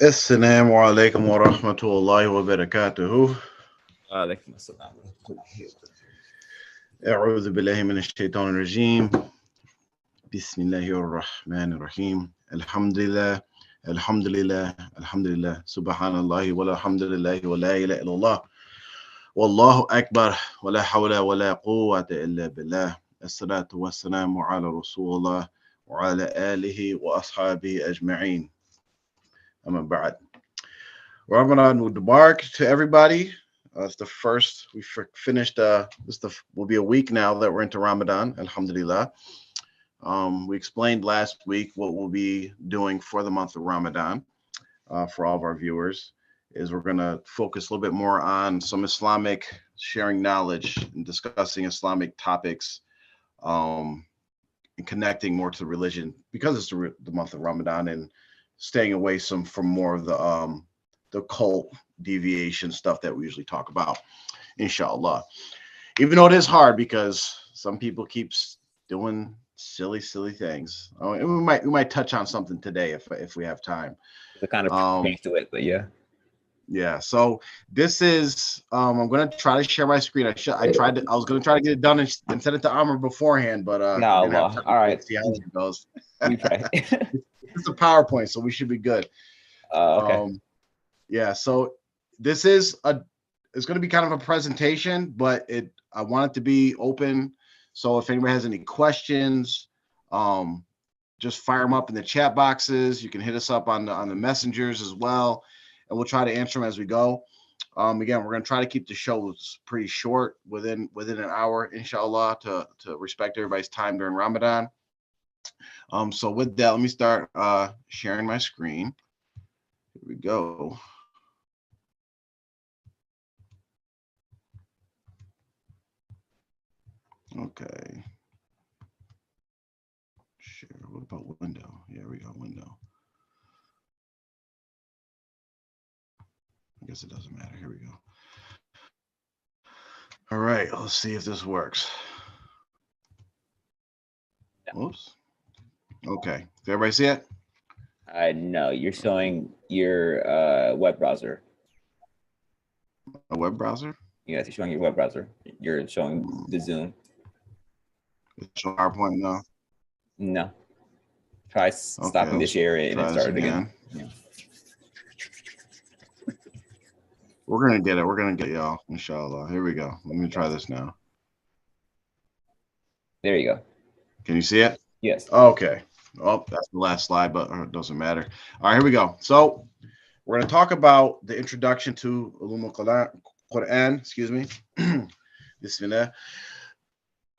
السلام عليكم ورحمة الله وبركاته. وعليكم السلام. أعوذ بالله من الشيطان الرجيم. بسم الله الرحمن الرحيم. الحمد لله الحمد لله الحمد لله سبحان الله ولا الحمد لله ولا إله إلا الله والله أكبر ولا حول ولا قوة إلا بالله. الصلاة والسلام على رسول الله وعلى آله وأصحابه أجمعين. أما بعد. Ramadan Mubarak to everybody. It's the first. We finished. Will be a week now that we're into Ramadan. Alhamdulillah. We explained last week what we'll be doing for the month of Ramadan. For all of our viewers, is we're going to focus a little bit more on some Islamic sharing knowledge and discussing Islamic topics, and connecting more to religion because it's the month of Ramadan, and staying away from more of the cult deviation stuff that we usually talk about, inshallah. Even though it is hard because some people keep doing silly things. And we might touch on something today if we have time. The kind of change to it, but yeah. Yeah. So this is I'm gonna try to share my screen. I was gonna try to get it done and send it to Amr beforehand, but No, didn't have Allah. time. All right. See how it goes. We pray. It's a PowerPoint, so we should be good. Okay. Yeah, so this is it's going to be kind of a presentation, but I want it to be open. So if anybody has any questions, just fire them up in the chat boxes. You can hit us up on the messengers as well, and we'll try to answer them as we go. Again, we're going to try to keep the shows pretty short, within an hour, inshallah, to respect everybody's time during Ramadan. So with that, let me start sharing my screen. Here we go. Okay. Share. What about window? Yeah, we got window. I guess it doesn't matter. Here we go. All right. Let's see if this works. Oops. Okay. Does everybody see it? No, you're showing your web browser. A web browser? Yes, you're showing your web browser. You're showing the Zoom. It's showing PowerPoint now. No. Try stopping the share and then start it again. Yeah. We're gonna get it. We're gonna get y'all, inshallah. Here we go. Let me try this now. There you go. Can you see it? Yes. Okay. Oh, that's the last slide, but it doesn't matter. All right, here we go. So we're going to talk about the introduction to Ulum al-Quran, excuse me. Bismillah.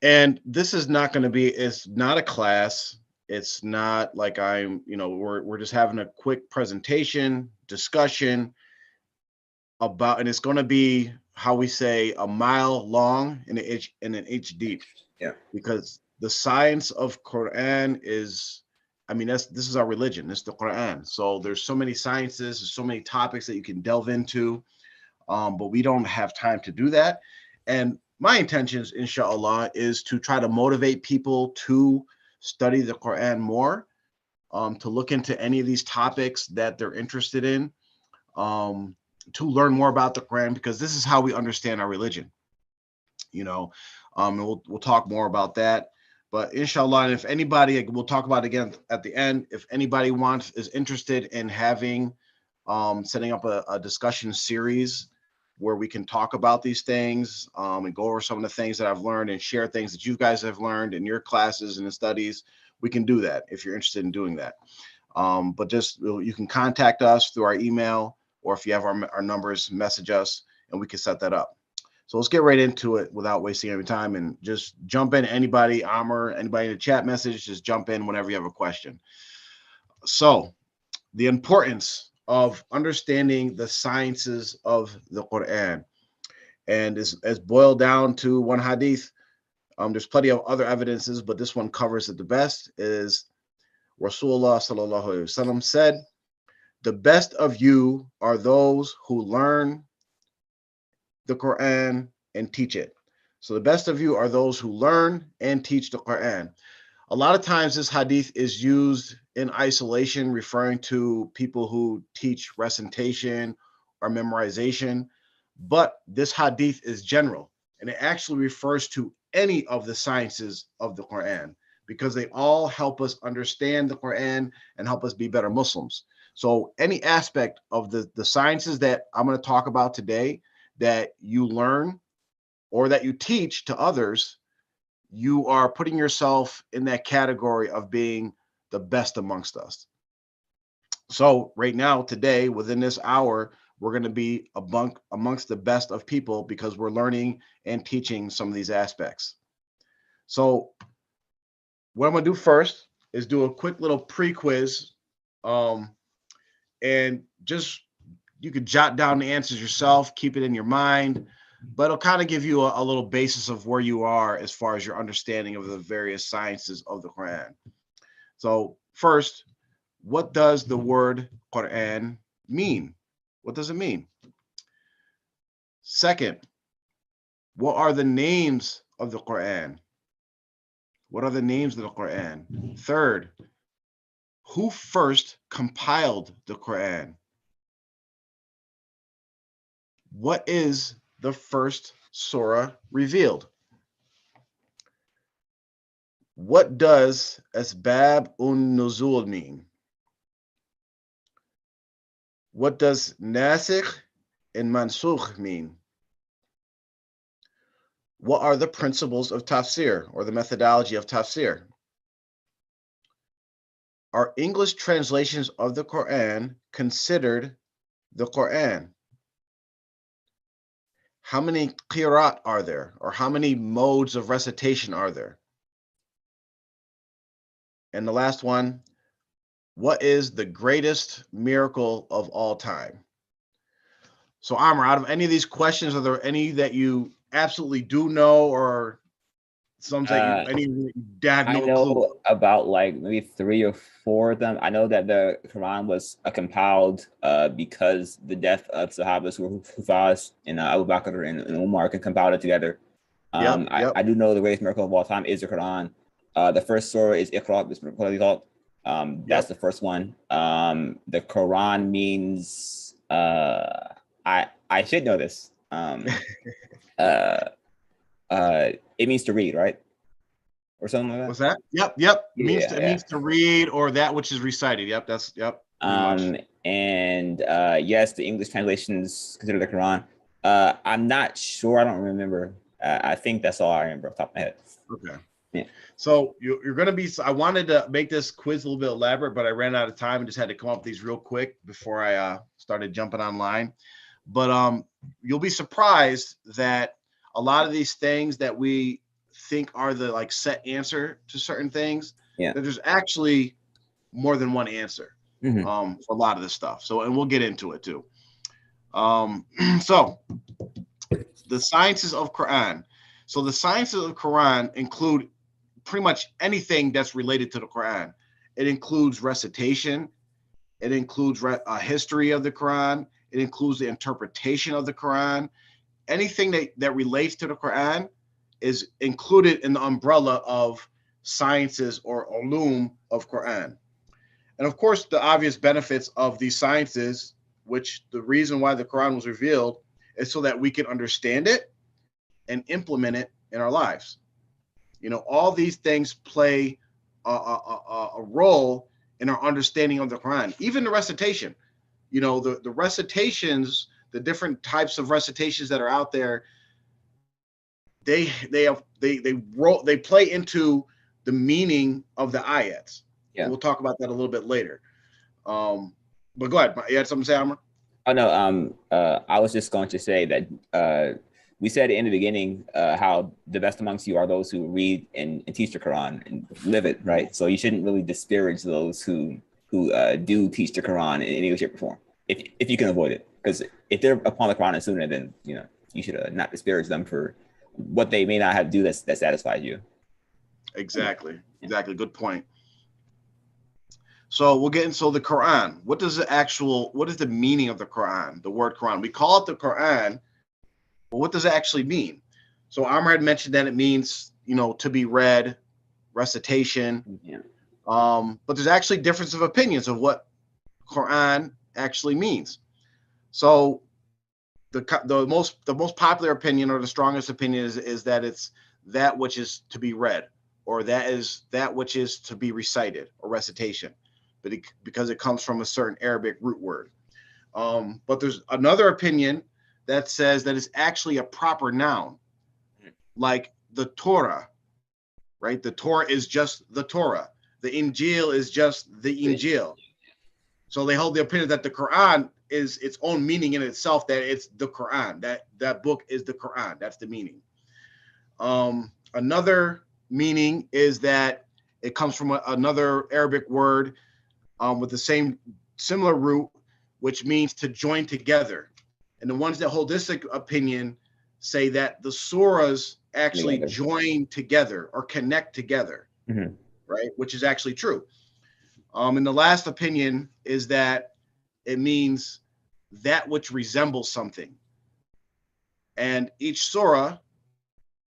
And this is not going to be, it's not a class. It's not like we're just having a quick presentation, discussion about, and it's going to be, how we say, a mile long and an inch deep. Yeah. Because the science of Quran is, this is our religion. It's the Quran. So there's so many sciences, there's so many topics that you can delve into, but we don't have time to do that. And my intentions, inshallah, is to try to motivate people to study the Quran more, to look into any of these topics that they're interested in, to learn more about the Quran, because this is how we understand our religion. And we'll talk more about that. But inshallah, and if anybody, we'll talk about it again at the end. If anybody is interested in having, setting up a discussion series where we can talk about these things, and go over some of the things that I've learned and share things that you guys have learned in your classes and in studies, we can do that if you're interested in doing that. But just, you can contact us through our email, or if you have our numbers, message us and we can set that up. So let's get right into it without wasting any time, and just jump in. Anybody, Amr, anybody in the chat message, just jump in whenever you have a question. So the importance of understanding the sciences of the Quran, and is boiled down to one hadith. There's plenty of other evidences, but this one covers it the best. Is Rasulullah sallallahu alaihi wasallam said, "The best of you are those who learn the Quran and teach it." So the best of you are those who learn and teach the Quran. A lot of times this hadith is used in isolation, referring to people who teach recitation or memorization, but this hadith is general, and it actually refers to any of the sciences of the Quran, because they all help us understand the Quran and help us be better Muslims. So any aspect of the sciences that I'm going to talk about today that you learn or that you teach to others, you are putting yourself in that category of being the best amongst us. So right now, today, within this hour, we're going to be amongst the best of people because we're learning and teaching some of these aspects. So what I'm going to do first is do a quick little pre-quiz, and just you could jot down the answers yourself, keep it in your mind, but it'll kind of give you a little basis of where you are as far as your understanding of the various sciences of the Quran. So first, what does the word Quran mean? What does it mean? Second, what are the names of the Quran? What are the names of the Quran? Third, who first compiled the Quran? What is the first surah revealed? What does asbab nuzul mean? What does nasikh and mansukh mean? What are the principles of tafsir, or the methodology of tafsir? Are English translations of the Quran considered the Quran? How many qiraat are there, or how many modes of recitation are there? And the last one, what is the greatest miracle of all time? So Amr, out of any of these questions, are there any that you absolutely do know, or some that you had no clue? About like maybe 3 or 4 of them. I know that the Quran was compiled because the death of Sahabas who were Hufaz and Abu Bakr and Umar can compile it together. Yep. I do know the greatest miracle of all time is the Quran. The first surah is Iqra, that's the first one. The Quran means I should know this. It means to read, right? Or something like that. What's that? Yep. It means to read, or that which is recited. Yep. And yes, the English translations consider the Quran. I'm not sure. I don't remember. I think that's all I remember off the top of my head. Okay. Yeah. So you're going to be, I wanted to make this quiz a little bit elaborate, but I ran out of time and just had to come up with these real quick before I started jumping online. But you'll be surprised that a lot of these things that we think are the like set answer to certain things, that there's actually more than one answer for a lot of this stuff. So, and we'll get into it too. So the sciences of Quran. So the sciences of Quran include pretty much anything that's related to the Quran. It includes recitation. It includes a history of the Quran. It includes the interpretation of the Quran. Anything that relates to the Quran is included in the umbrella of sciences or ulum of Quran. And of course, the obvious benefits of these sciences, which the reason why the Quran was revealed is so that we can understand it and implement it in our lives. You know, all these things play a role in our understanding of the Quran, even the recitation. You know, the recitations, the different types of recitations that are out there, they play into the meaning of the ayats. Yeah. And we'll talk about that a little bit later. But go ahead. You had something to say, Amr? Oh no. I was just going to say that we said in the beginning how the best amongst you are those who read and teach the Quran and live it, right? So you shouldn't really disparage those who do teach the Quran in any way, shape, or form, if you can avoid it. Because if they're upon the Quran and Sunnah, then you should not disparage them for what they may not have to do that satisfies you. Exactly. Good point. So we'll get into the Quran. What is the meaning of the Quran? The word Quran. We call it the Quran, but what does it actually mean? So Amr had mentioned that it means, to be read, recitation. Yeah. But there's actually difference of opinions of what Quran actually means. So the most popular opinion, or the strongest opinion, is that it's that which is to be read, or that which is to be recited, or recitation, but because it comes from a certain Arabic root word. But there's another opinion that says that it's actually a proper noun, like the Torah, right? The Torah is just the Torah. The Injil is just the Injil. So they hold the opinion that the Quran is its own meaning in itself, that it's the Quran, that book is the Quran. That's the meaning. Another meaning is that it comes from another Arabic word with the similar root, which means to join together. And the ones that hold this opinion say that the surahs actually join together or connect together, right? Which is actually true. And the last opinion is that it means that which resembles something. And each surah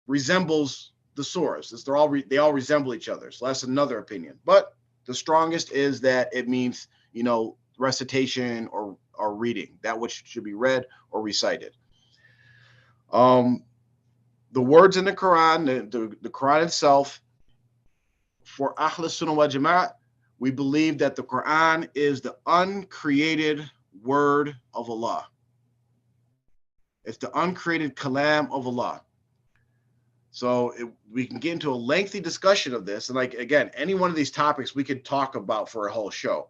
resembles the surahs. They all resemble each other. So that's another opinion. But the strongest is that it means, recitation or reading, that which should be read or recited. The words in the Quran, the Quran itself, for Ahl Sunnah wal Jama'at, we believe that the Quran is the uncreated word of Allah. It's the uncreated kalam of Allah. So we can get into a lengthy discussion of this. And again, any one of these topics we could talk about for a whole show.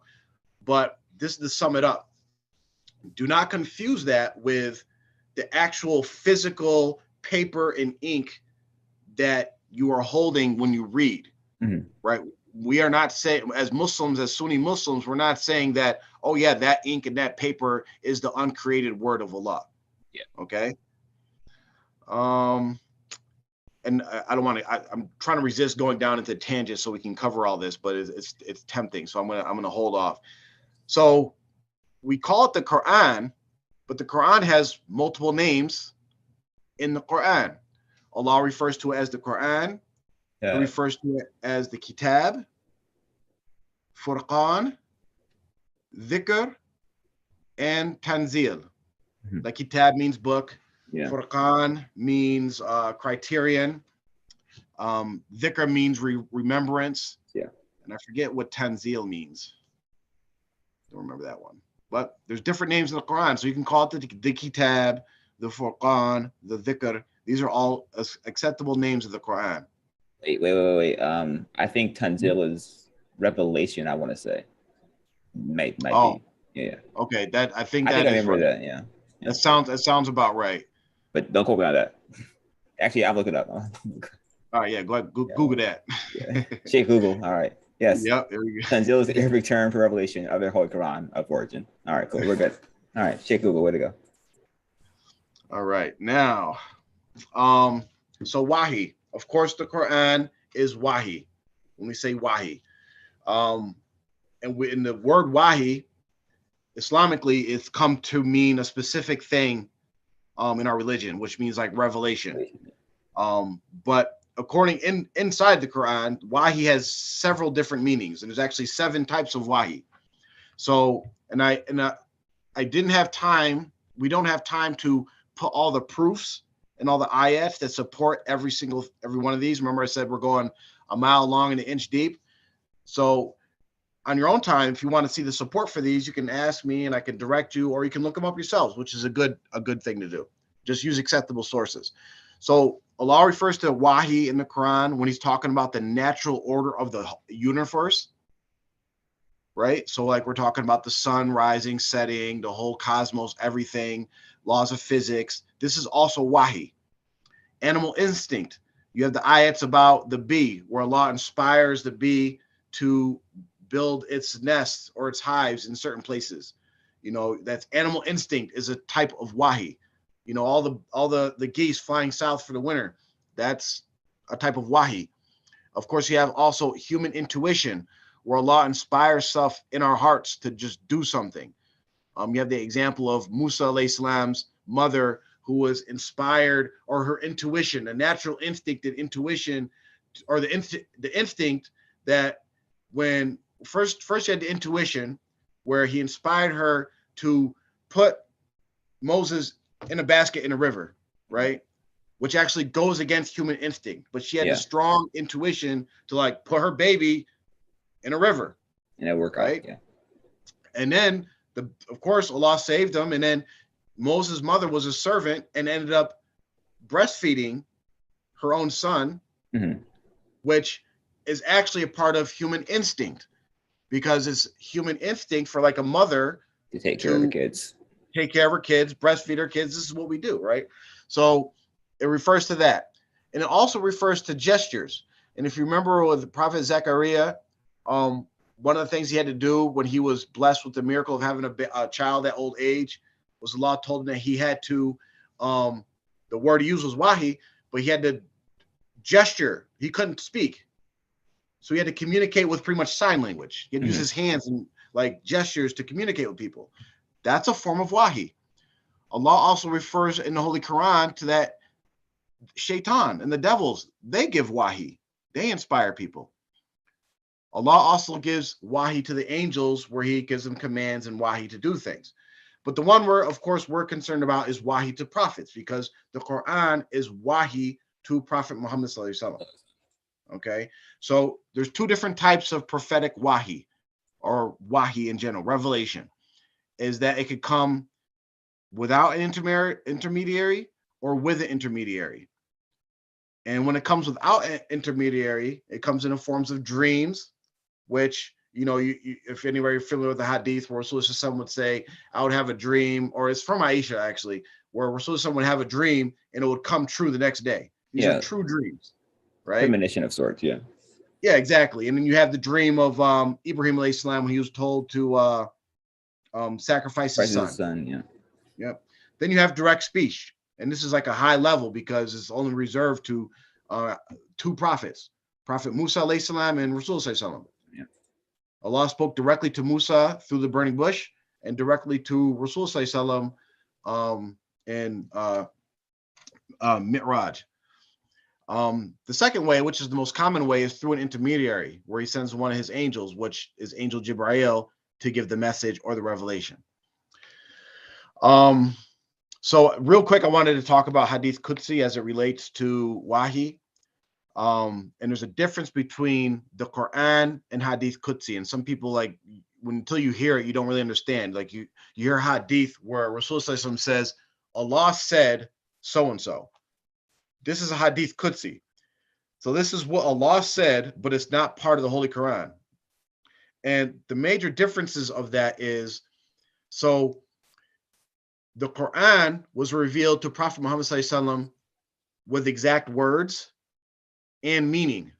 But this is to sum it up. Do not confuse that with the actual physical paper and ink that you are holding when you read, right? We are not saying, as Muslims, as Sunni Muslims, we're not saying that, oh yeah, that ink and that paper is the uncreated word of Allah. Yeah. Okay. And I don't want to. I'm trying to resist going down into tangents so we can cover all this, but it's tempting. So I'm gonna hold off. So we call it the Quran, but the Quran has multiple names in the Quran. Allah refers to it as the Quran. He refers to it as the Kitab, Furqan, Dhikr, and Tanzil. The Kitab means book. Yeah. Furqan means criterion. Dhikr means remembrance. Yeah. And I forget what Tanzil means. Don't remember that one. But there's different names in the Quran. So you can call it the Kitab, the Furqan, the Dhikr. These are all acceptable names of the Quran. Wait. I think Tanzil is revelation, I want to say. Might be. Yeah. Okay. I think I remember right. that, yeah. That sounds about right. But don't quote me on that. Actually, I'll look it up. All right, yeah, go ahead, Google that. Yeah. Shake Google. All right. Yes. Yep, there we go. Tanzil is the Arabic term for revelation of the Holy Quran of origin. All right, cool. We're good. All right, shake Google. Way to go. All right, now, so Wahi. Of course, the Quran is Wahi. When we say Wahi, and in the word Wahi, Islamically, it's come to mean a specific thing in our religion, which means like revelation. But inside the Quran, Wahi has several different meanings, and there's actually 7 types of Wahi. So, I didn't have time. We don't have time to put all the proofs and all the ayats that support every one of these. Remember, I said we're going a mile long and an inch deep. So, on your own time, if you want to see the support for these, you can ask me, and I can direct you, or you can look them up yourselves, which is a good thing to do. Just use acceptable sources. So Allah refers to Wahi in the Quran when he's talking about the natural order of the universe, right? So like we're talking about the sun rising, setting, the whole cosmos, everything, laws of physics. This is also Wahi. Animal instinct. You have the ayats about the bee, where Allah inspires the bee to build its nests or its hives in certain places. That's animal instinct is a type of Wahi. All the geese flying south for the winter, that's a type of Wahi. Of course, you have also human intuition, where Allah inspires stuff in our hearts to just do something. You have the example of Musa alayhi salam's mother, who was inspired, or her intuition, a natural instinct and intuition, or the instinct that when first he had the intuition where he inspired her to put Moses in a basket in a river, right? Which actually goes against human instinct. But she had the strong intuition to like put her baby in a river. And it worked right? out, yeah. And then of course Allah saved him. And then Moses' mother was a servant and ended up breastfeeding her own son, which is actually a part of human instinct, because it's human instinct for like a mother to take care of the kids. Take care of her kids, breastfeed her kids. This is what we do, right? So it refers to that. And it also refers to gestures. And if you remember with the Prophet Zechariah, one of the things he had to do when he was blessed with the miracle of having a child at old age was Allah told him that he had to, the word he used was wahi, but he had to gesture. He couldn't speak. So he had to communicate with pretty much sign language. He had to use his hands and like gestures to communicate with people. That's a form of wahi. Allah also refers in the Holy Quran to that shaitan and the devils. They give wahi. They inspire people. Allah also gives wahi to the angels, where he gives them commands and wahi to do things. But the one of course, we're concerned about is wahi to prophets, because the Quran is wahi to Prophet Muhammad sallallahu alaihi wasallam. Okay, so there's two different types of prophetic wahi, or wahi in general. Revelation is that it could come without an intermediary or with an intermediary. And when it comes without an intermediary, it comes in the forms of dreams, which, you know, if anybody familiar with the hadith where Rasulullah would say, I would have a dream, or it's from Aisha actually, where Rasulullah would have a dream and it would come true the next day. These are true dreams, right? Premonition of sorts, yeah. Yeah, exactly. And then you have the dream of Ibrahim alayhi salam when he was told to sacrifice his son. Yeah. Yep. Then you have direct speech, and this is like a high level because it's only reserved to two prophets, Prophet Musa alayhi salam and Rasul sallallahu alaihi wasallam. Yeah. Allah spoke directly to Musa through the burning bush and directly to Rasul sallallahu alaihi wasallam in Mi'raj. The second way, which is the most common way, is through an intermediary, where he sends one of his angels, which is Angel Jibrail, to give the message or the revelation. So real quick, I wanted to talk about Hadith Qudsi as it relates to Wahi. And there's a difference between the Quran and Hadith Qudsi. And some people, like, until you hear it, you don't really understand. Like you hear Hadith where Rasulullah says, Allah said so-and-so. This is a Hadith Qudsi. So this is what Allah said, but it's not part of the Holy Quran. And the major differences of that is, so the Quran was revealed to Prophet Muhammad ﷺ with exact words and meaning.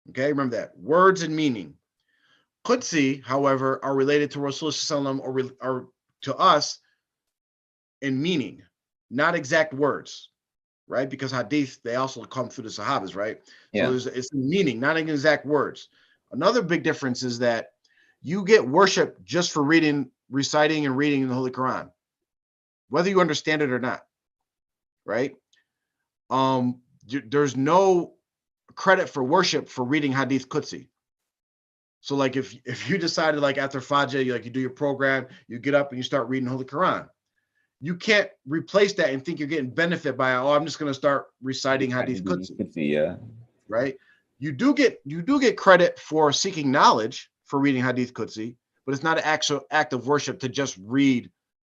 Okay, remember that. Words and meaning. Qudsi, however, are related to Rasulullah ﷺ or to us in meaning, not exact words, right? Because hadith, they also come through the Sahabas, right? Yeah. So it's meaning, not in exact words. Another big difference is that you get worship just for reciting and reading in the Holy Quran, whether you understand it or not, right? There's no credit for worship for reading Hadith Qudsi. So like if you decided like after Fajr, you do your program, you get up and you start reading the Holy Quran, you can't replace that and think you're getting benefit by, oh, I'm just going to start reciting Hadith Qudsi. Yeah. Right? You do get credit for seeking knowledge for reading Hadith Qudsi, but it's not an actual act of worship to just read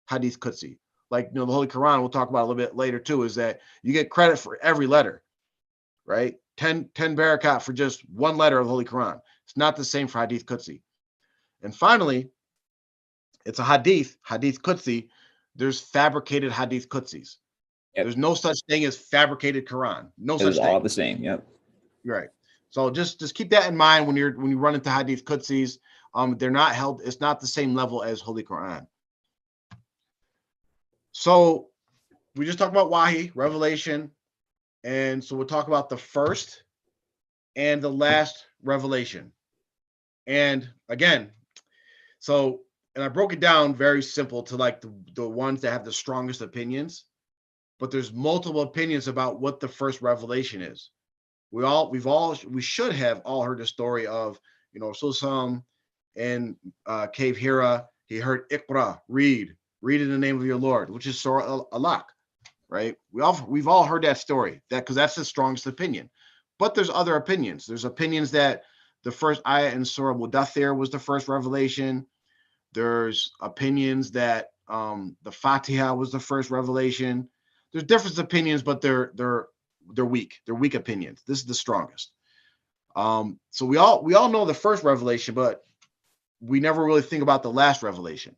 Hadith Qudsi. Like, the Holy Quran, we'll talk about a little bit later too, is that you get credit for every letter, right? 10 barakat for just one letter of the Holy Quran. It's not the same for Hadith Qudsi. And finally, it's a Hadith Qudsi. There's fabricated Hadith Qudsis. Yep. There's no such thing as fabricated Quran. No such thing. It's all the same. Yep. Right. So just keep that in mind when you run into Hadith Qudsis. They're not held. It's not the same level as Holy Quran. So we just talked about Wahi, revelation, and so we'll talk about the first and the last revelation. And again, and I broke it down very simple to like the ones that have the strongest opinions, but there's multiple opinions about what the first revelation is. we should have all heard the story of, Rasul in Cave Hira. He heard Iqra, read in the name of your Lord, which is Surah Alaq, right? We've all heard that story, because that's the strongest opinion. But there's other opinions. There's opinions that the first ayah in Surah Mudathir was the first revelation. There's opinions that the Fatiha was the first revelation. There's different opinions, but they're weak. They're weak opinions. This is the strongest. So we all know the first revelation, but we never really think about the last revelation.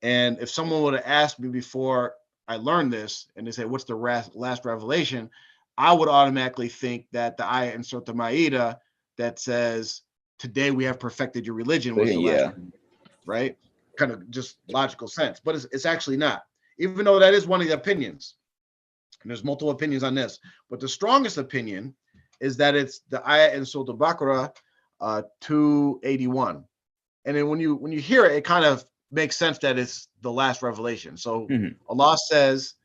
And if someone would have asked me before I learned this, and they say, "What's the last revelation?" I would automatically think that the ayah in Surah Ma'idah that says, "Today we have perfected your religion," was the last, right? Kind of just logical sense, but it's actually not. Even though that is one of the opinions, and there's multiple opinions on this, but the strongest opinion is that it's the ayah in Surah Al-Baqarah 281. And then when you hear it, it kind of makes sense that it's the last revelation. So Allah says,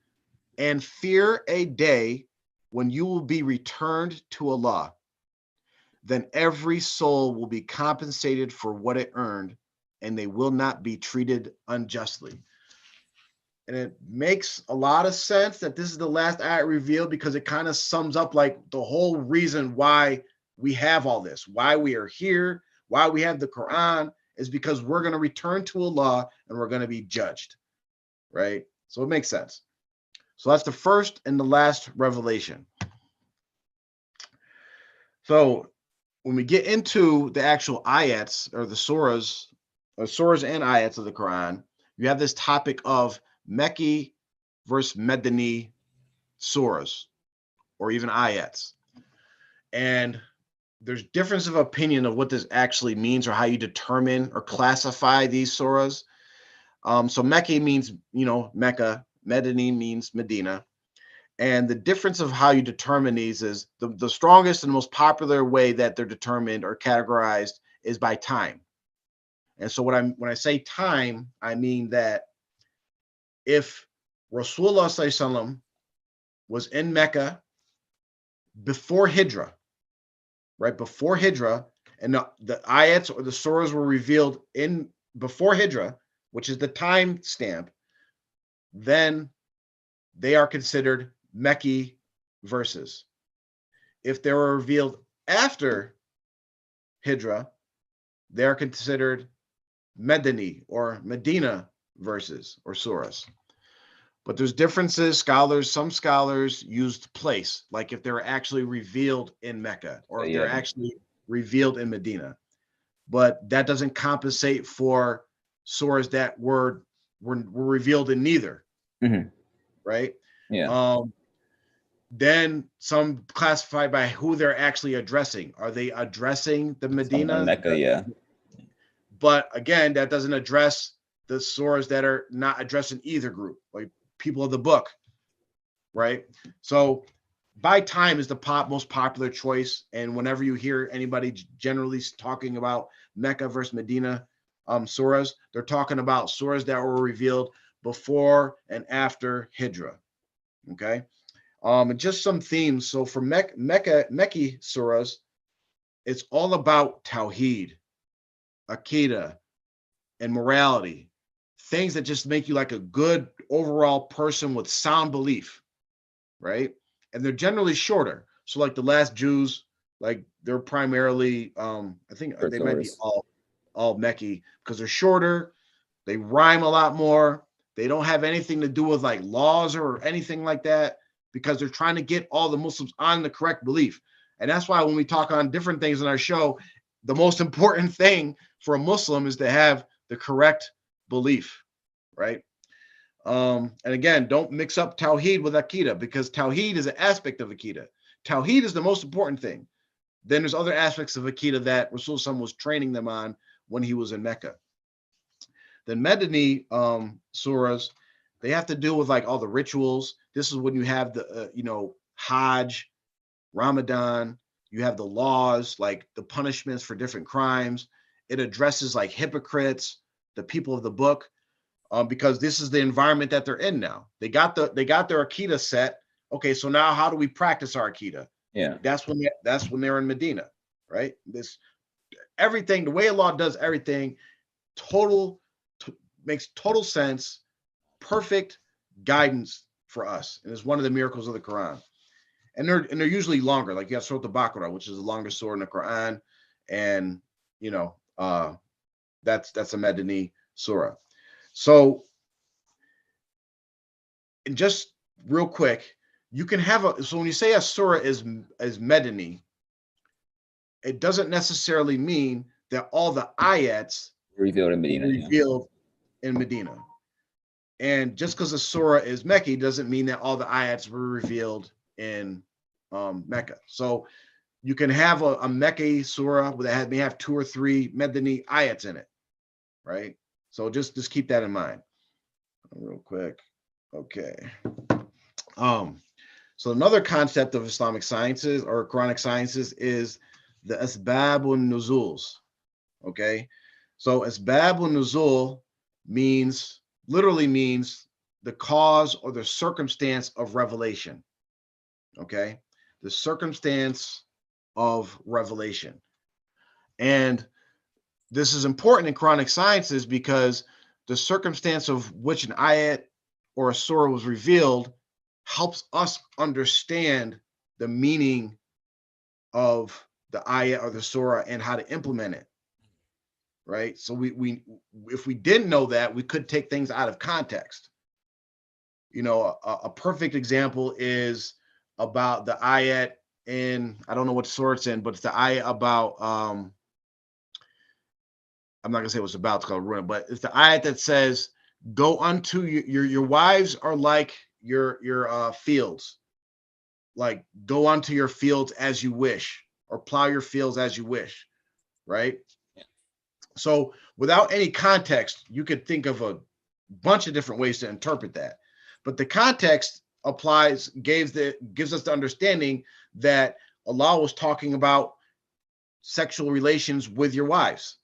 "And fear a day when you will be returned to Allah. Then every soul will be compensated for what it earned, and they will not be treated unjustly." And it makes a lot of sense that this is the last ayat revealed, because it kind of sums up like the whole reason why we have all this, why we are here, why we have the Quran, is because we're going to return to Allah and we're going to be judged, right? So it makes sense. So that's the first and the last revelation. So when we get into the actual ayats, or the surahs and ayats of the Quran, you have this topic of Mecca versus Medini surahs, or even ayats. And there's difference of opinion of what this actually means, or how you determine or classify these surahs. So Mecca means, Mecca. Medini means Medina. And the difference of how you determine these is the strongest and most popular way that they're determined or categorized is by time. And so when I say time, I mean that if Rasulullah ﷺ was in Mecca before Hijrah, right before Hijrah, and the ayats or the surahs were revealed in before Hijrah, which is the time stamp, then they are considered Mecca verses. If they were revealed after Hijrah, they are considered Medini or Medina verses or surahs. But there's differences. Some scholars used place, like if they were actually revealed in Mecca, or if they're actually revealed in Medina. But that doesn't compensate for surahs that were revealed in neither. Right? Yeah. Then some classified by who they're actually addressing. Are they addressing the Medina? Mecca, yeah. But again, that doesn't address the surahs that are not addressing either group, like people of the book, right? So by time is the most popular choice. And whenever you hear anybody generally talking about Mecca versus Medina surahs, they're talking about surahs that were revealed before and after Hijrah. Okay. And just some themes. So for Mecca surahs, it's all about Tawheed, Aqidah, and morality. Things that just make you like a good overall person with sound belief, right? And they're generally shorter. So like the last Jews, like they're primarily, I think they might be all Mecca, because they're shorter. They rhyme a lot more. They don't have anything to do with like laws or anything like that, because they're trying to get all the Muslims on the correct belief. And that's why when we talk on different things in our show, the most important thing for a Muslim is to have the correct belief, right? And again, don't mix up Tawheed with Aqidah, because Tawheed is an aspect of Aqidah. Tawheed is the most important thing. Then there's other aspects of Aqidah that Rasul was training them on when he was in Mecca. The Medini surahs, they have to deal with like all the rituals. This is when you have the, Hajj, Ramadan, you have the laws, like the punishments for different crimes. It addresses like hypocrites, the people of the book, because this is the environment that they're in now. They got their Aqidah set. Okay, so now how do we practice our Aqidah? Yeah. That's when they're in Medina, right? This everything, the way Allah does everything, total makes total sense, perfect guidance for us, and it's one of the miracles of the Quran. And they're usually longer. Like you have Surah Al-Baqarah, which is the longest surah in the Quran, and you know that's a Medini surah. So, and just real quick, you can have so when you say a surah is Medini, it doesn't necessarily mean that all the ayats Revealed in Medina. revealed in Medina. And just because a surah is Mecca doesn't mean that all the ayats were revealed in Mecca. So you can have a Mecca surah that may have 2 or 3 Medini ayats in it, right? So just keep that in mind. Real quick. Okay. So another concept of Islamic sciences or Quranic sciences is the asbabun nuzuls. Okay. So asbabun nuzul literally means the cause or the circumstance of revelation. Okay. The circumstance of revelation. And this is important in Quranic sciences because the circumstance of which an ayat or a surah was revealed helps us understand the meaning of the ayat or the surah and how to implement it. Right? So we if we didn't know that, we could take things out of context. You know, a perfect example is about the ayat in, I don't know what surah it's in, but it's the ayat about I'm not gonna say what's about, it's called ruin, but it's the ayat that says, "Go unto your wives are like your fields, like go unto your fields as you wish, or plow your fields as you wish," right? Yeah. So without any context, you could think of a bunch of different ways to interpret that, but the context gives us the understanding that Allah was talking about sexual relations with your wives.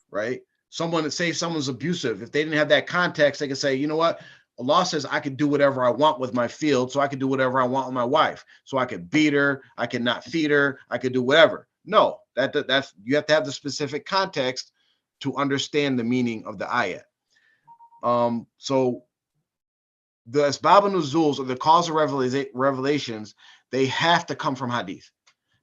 Right? Someone that say someone's abusive, if they didn't have that context, they could say, you know what? Allah says I could do whatever I want with my field, so I could do whatever I want with my wife. So I could beat her, I could not feed her, I could do whatever. No, that's you have to have the specific context to understand the meaning of the ayat. So the asbab nuzuls, or the cause of revelations, they have to come from hadith.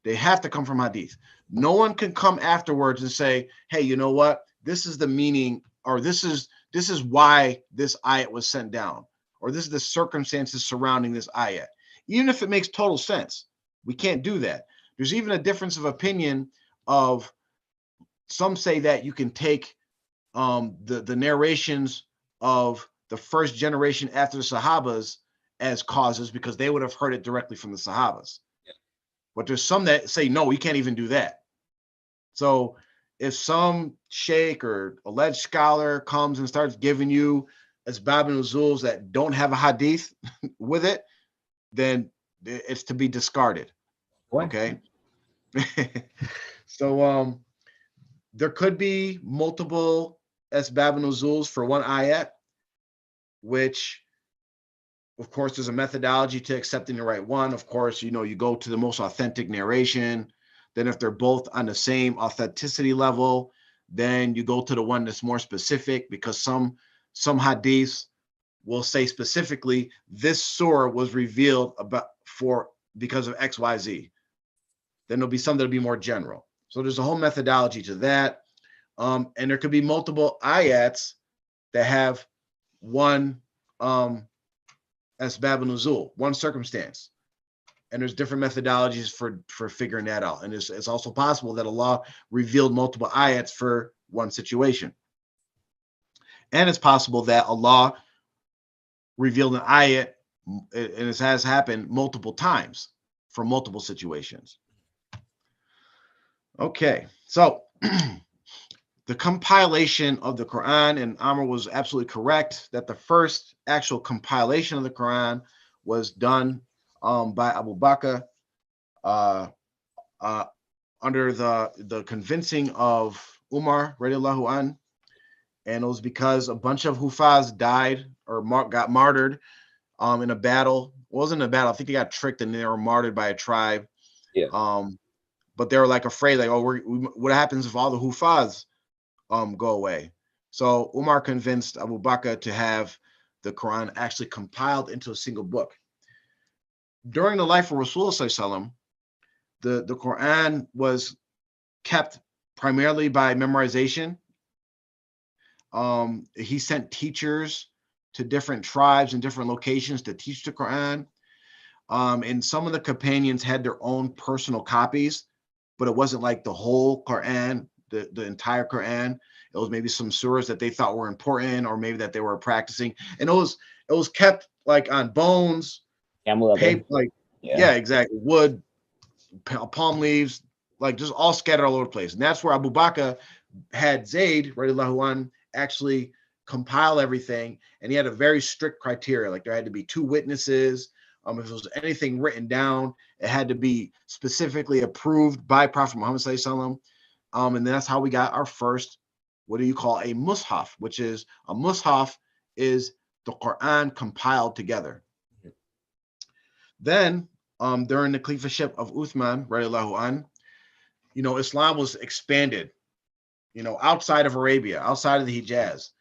They have to come from hadith. No one can come afterwards and say, hey, you know what? This is the meaning, or this is why this ayat was sent down, or this is the circumstances surrounding this ayat. Even if it makes total sense, we can't do that. There's even a difference of opinion of some say that you can take the narrations of the first generation after the Sahabas as causes because they would have heard it directly from the Sahabas. But there's some that say, no, you can't even do that. So if some sheikh or alleged scholar comes and starts giving you asbab nuzuls that don't have a hadith with it, then it's to be discarded. Okay. So there could be multiple asbab nuzuls for one ayat, which of course there's a methodology to accepting the right one. Of course, you go to the most authentic narration. Then if they're both on the same authenticity level, then you go to the one that's more specific, because some hadiths will say specifically this surah was revealed because of XYZ. Then there'll be some that'll be more general. So there's a whole methodology to that. And there could be multiple ayats that have one asbab nuzul, one circumstance. And there's different methodologies for figuring that out. And it's also possible that Allah revealed multiple ayats for one situation. And it's possible that Allah revealed an ayat, and it has happened multiple times for multiple situations. Okay, so the compilation of the Quran, and Amr was absolutely correct that the first actual compilation of the Quran was done by Abu Bakr under the convincing of Umar radiallahu an, and it was because a bunch of Hufaz died or got martyred in a battle. It wasn't a battle. I think they got tricked and they were martyred by a tribe. Yeah. But they were like afraid, like, oh, what happens if all the Hufaz go away? So Umar convinced Abu Bakr to have the Quran actually compiled into a single book. During the life of Rasulullah, the Quran was kept primarily by memorization. He sent teachers to different tribes and different locations to teach the Quran. And some of the companions had their own personal copies, but it wasn't like the whole Quran, the entire Quran. It was maybe some surahs that they thought were important, or maybe that they were practicing. And it was kept like on bones, Camel leather. paper, like Yeah. yeah, exactly, wood, palm leaves, like just all scattered all over the place. And that's where Abu Bakr had Zayd, radiallahu anh, actually compile everything, and he had a very strict criteria. Like there had to be two witnesses. If there was anything written down, it had to be specifically approved by Prophet Muhammad sallallahu alaihi wasallam. And that's how we got our first, what do you call a mushaf? Which is a mushaf is the Quran compiled together. Then, during the caliphship of Uthman, radiallahu anh, Islam was expanded, outside of Arabia, outside of the Hijaz.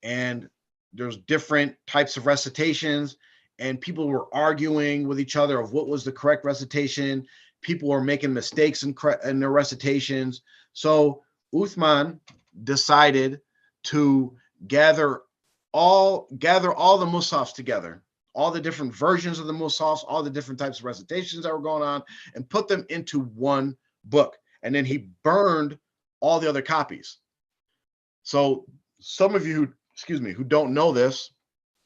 And there's different types of recitations, and people were arguing with each other of what was the correct recitation. People were making mistakes in their recitations. So Uthman decided to gather all the mushafs together, all the different versions of the mushafs, all the different types of recitations that were going on, and put them into one book. And then he burned all the other copies. So some of you, who don't know this,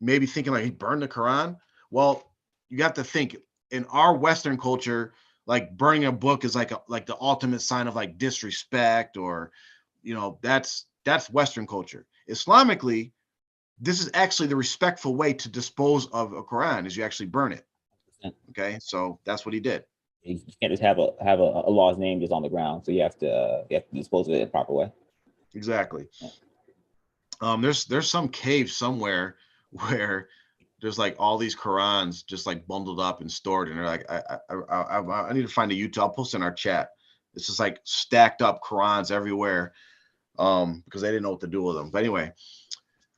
maybe thinking like he burned the Quran. Well, you have to think, in our Western culture, like burning a book is like the ultimate sign of like disrespect, or that's Western culture. Islamically, this is actually the respectful way to dispose of a Quran, is you actually burn it. Okay, so that's what he did. You can't just have a Allah's name just on the ground, so you have to dispose of it in a proper way. Exactly. There's some cave somewhere where there's like all these Qurans just like bundled up and stored, and they're like, I need to find a YouTube. I'll post in our chat. It's just like stacked up Qurans everywhere, because they didn't know what to do with them. But anyway,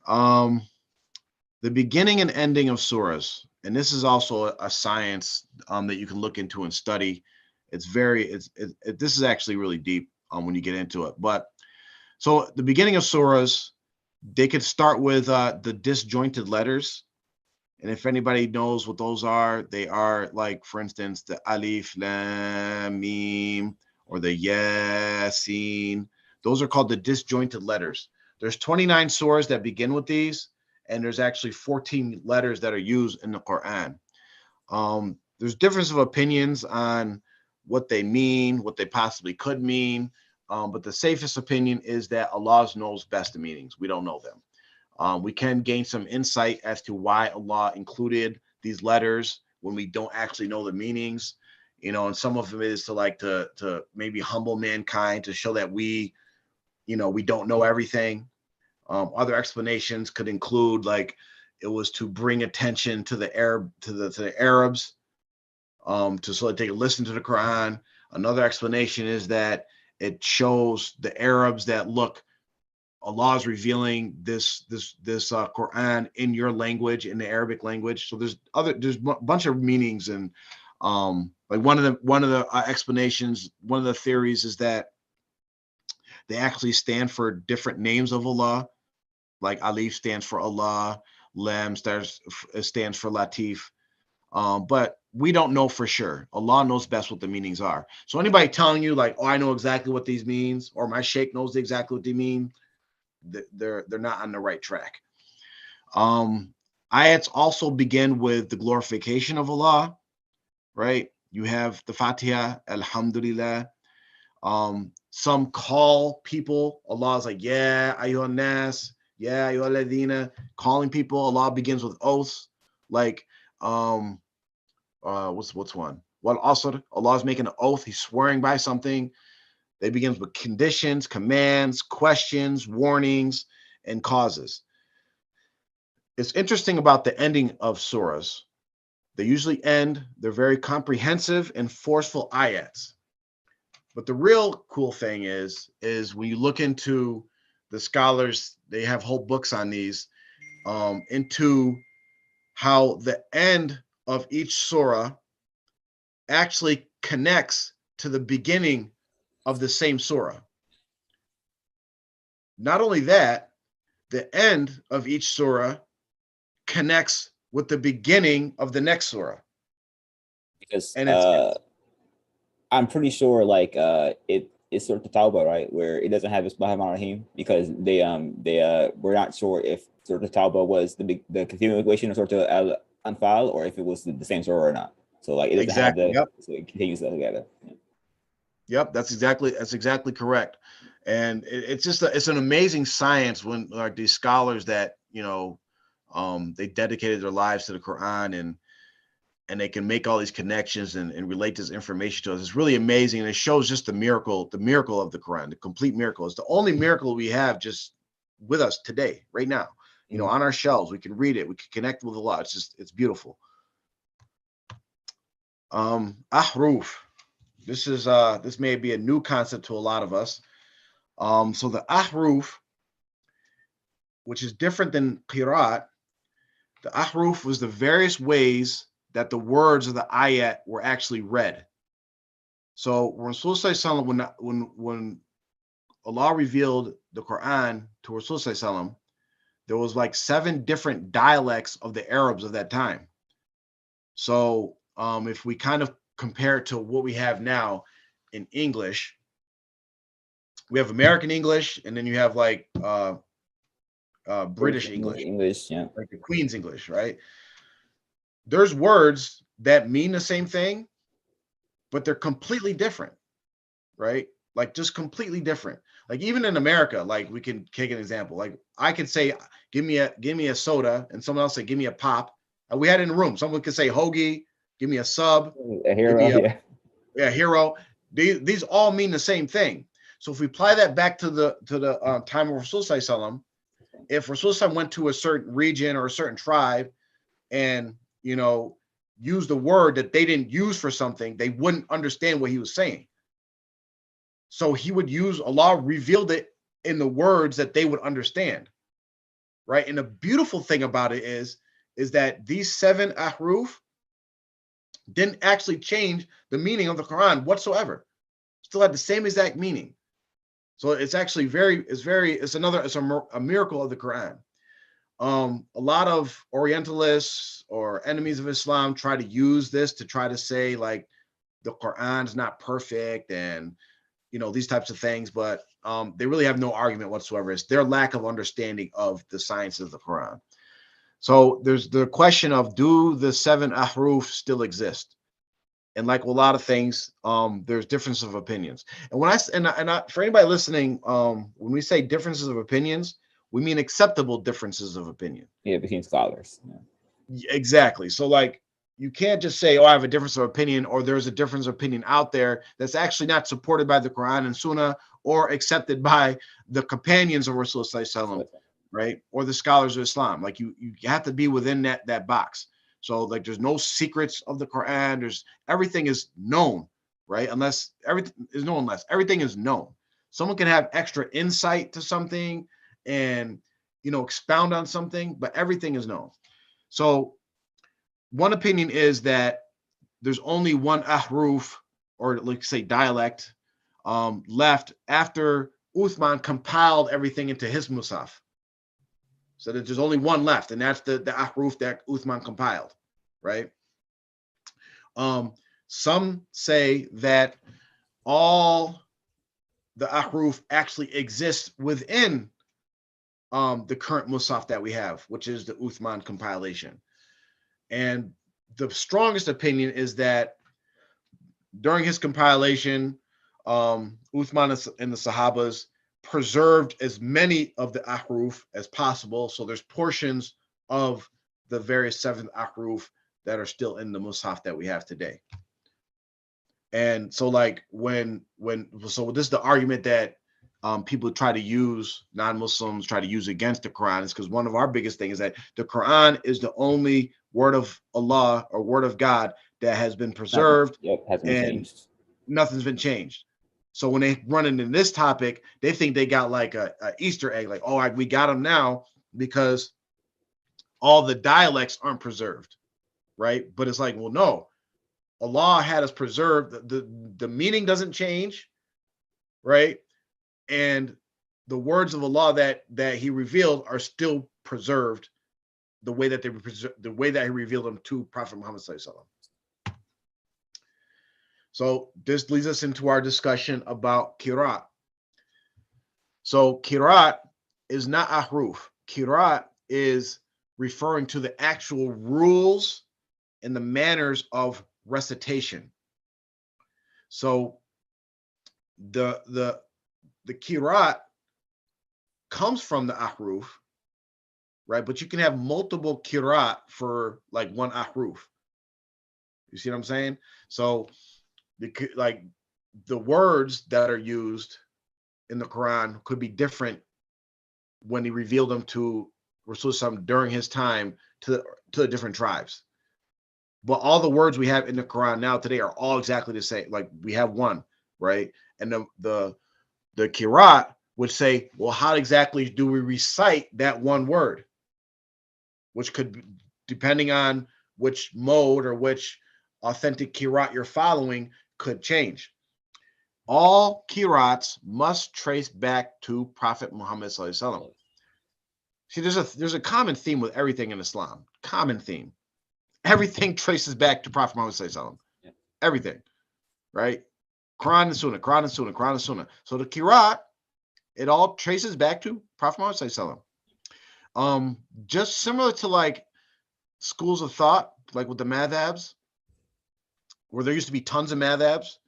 the beginning and ending of surahs, and this is also a science that you can look into and study. This is actually really deep when you get into it. But so the beginning of surahs, they could start with the disjointed letters. And if anybody knows what those are, they are like, for instance, the alif, lam, mim, or the yasin. Those are called the disjointed letters. There's 29 surahs that begin with these, and there's actually 14 letters that are used in the Quran. There's difference of opinions on what they mean, what they possibly could mean. But the safest opinion is that Allah knows best the meanings. We don't know them. We can gain some insight as to why Allah included these letters when we don't actually know the meanings. And some of them is to maybe humble mankind, to show that we don't know everything. Other explanations could include like it was to bring attention to the Arabs, to so that they could listen to the Quran. Another explanation is that it shows the Arabs that, look, Allah is revealing this Quran in your language, in the Arabic language. So there's a bunch of meanings, and like one of the explanations, one of the theories is that they actually stand for different names of Allah. Like Alif stands for Allah, Lam stands for Latif. But we don't know for sure. Allah knows best what the meanings are. So anybody telling you like, oh, I know exactly what these means, or my sheikh knows exactly what they mean, they're not on the right track. Ayats also begin with the glorification of Allah, right? You have the Fatiha, Alhamdulillah. Some call people. Allah is like, yeah, ayyuhan nas, yeah, ayyuhal ladina, calling people. Allah begins with oaths, like what's one? Well, also Allah is making an oath. He's swearing by something. They begins with conditions, commands, questions, warnings, and causes. It's interesting about the ending of surahs They usually end. They're very comprehensive and forceful ayats. But the real cool thing is when you look into the scholars, they have whole books on these, into how the end of each surah actually connects to the beginning of the same surah. Not only that, the end of each surah connects with the beginning of the next surah. Because And it's I'm pretty sure it's sort of Tauba, right, where it doesn't have Bismillah Rahim, because they we're not sure if sort of Tauba was the continuation of sort of Al Anfal, or if it was the same surah or not. So like it doesn't exactly, have so it continues together. Yeah. Yep, that's exactly correct. And it's just it's an amazing science when like these scholars that they dedicated their lives to the Quran, and they can make all these connections and relate this information to us. It's really amazing, and it shows just the miracle of the Quran, the complete miracle. It's the only miracle we have just with us today, right now. On our shelves, we can read it, we can connect with Allah. It's beautiful. Ahruf. This may be a new concept to a lot of us. So the ahruf, which is different than qiraat, the ahruf was the various ways that the words of the ayat were actually read. So when Rasulullah, when Allah revealed the Quran to Rasulullah, there was like 7 different dialects of the Arabs of that time. So if we kind of compare it to what we have now in English, we have American English, and then you have like British English, yeah, like the Queen's English, right? There's words that mean the same thing, but they're completely different, right? Like just completely different. Like even in America, like we can take an example. Like I could say, give me a soda, and someone else say, give me a pop. We had it in the room. Someone could say hoagie, give me a sub, a hero, hero. These all mean the same thing. So if we apply that back to the time of Rasulullah, if Rasulullah went to a certain region or a certain tribe and used a word that they didn't use for something, they wouldn't understand what he was saying. So he would use, Allah revealed it in the words that they would understand, right? And the beautiful thing about it is that these 7 ahruf didn't actually change the meaning of the Quran whatsoever. Still had the same exact meaning. So it's actually it's a miracle of the Quran. A lot of Orientalists or enemies of Islam try to use this to try to say like the Quran is not perfect and these types of things, but they really have no argument whatsoever. It's their lack of understanding of the science of the Quran. So there's the question of, do the 7 ahruf still exist? And like a lot of things, there's difference of opinions. And for anybody listening, when we say differences of opinions, we mean acceptable differences of opinion. Yeah, between scholars. Yeah. Exactly. So like you can't just say, oh, I have a difference of opinion, or there's a difference of opinion out there that's actually not supported by the Quran and Sunnah or accepted by the companions of Rasulullah, right? Or the scholars of Islam. Like you have to be within that box. So like there's no secrets of the Quran. Everything is known, right? Unless everything is known. Someone can have extra insight to something and expound on something, but everything is known. So one opinion is that there's only one ahruf, or like say dialect, left after Uthman compiled everything into his Musaf. So that there's only one left, and that's the ahruf that Uthman compiled, right? Some say that all the ahruf actually exist within the current Musaf that we have, which is the Uthman compilation. And the strongest opinion is that during his compilation, Uthman and the Sahabas preserved as many of the ahruf as possible. So there's portions of the various 7 ahruf that are still in the Musaf that we have today. And so like so this is the argument that people try to use, non-Muslims try to use against the Quran is because one of our biggest things is that the Quran is the only word of Allah or word of God that has been preserved Hasn't been and changed. nothing's been changed. So when they run into this topic, they think they got like a Easter egg, like, oh, we got them now because all the dialects aren't preserved, right? But it's like, well, no, Allah had us preserved. The meaning doesn't change, right? And the words of Allah that He revealed are still preserved the way that the way that He revealed them to Prophet Muhammad Sallallahu Alaihi Wasallam. So this leads us into our discussion about Qira'at. So Qira'at is not ahruf. Qira'at is referring to the actual rules and the manners of recitation. So the Qira'at comes from the ahruf, right? But you can have multiple Qira'at for like one ahruf. You see what I'm saying? So the words that are used in the Quran could be different when He revealed them to Rasul during his time to the different tribes. But all the words we have in the Quran now today are all exactly the same. Like we have one, right? And the Qira'at would say, well, how exactly do we recite that one word? Which could, depending on which mode or which authentic Qira'at you're following, could change. All Qira'ats must trace back to Prophet Muhammad Sallallahu Alaihi Wasallam. See, there's a common theme with everything in Islam. Common theme. Everything traces back to Prophet Muhammad Sallallahu Alaihi Wasallam. Yeah. Everything, right? Quran and Sunnah, Quran and Sunnah, Quran and Sunnah. So the Qira'at, it all traces back to Prophet Muhammad Sallallahu Alaihi Wasallam. Just similar to like schools of thought, like with the madhabs, where there used to be tons of madhabs,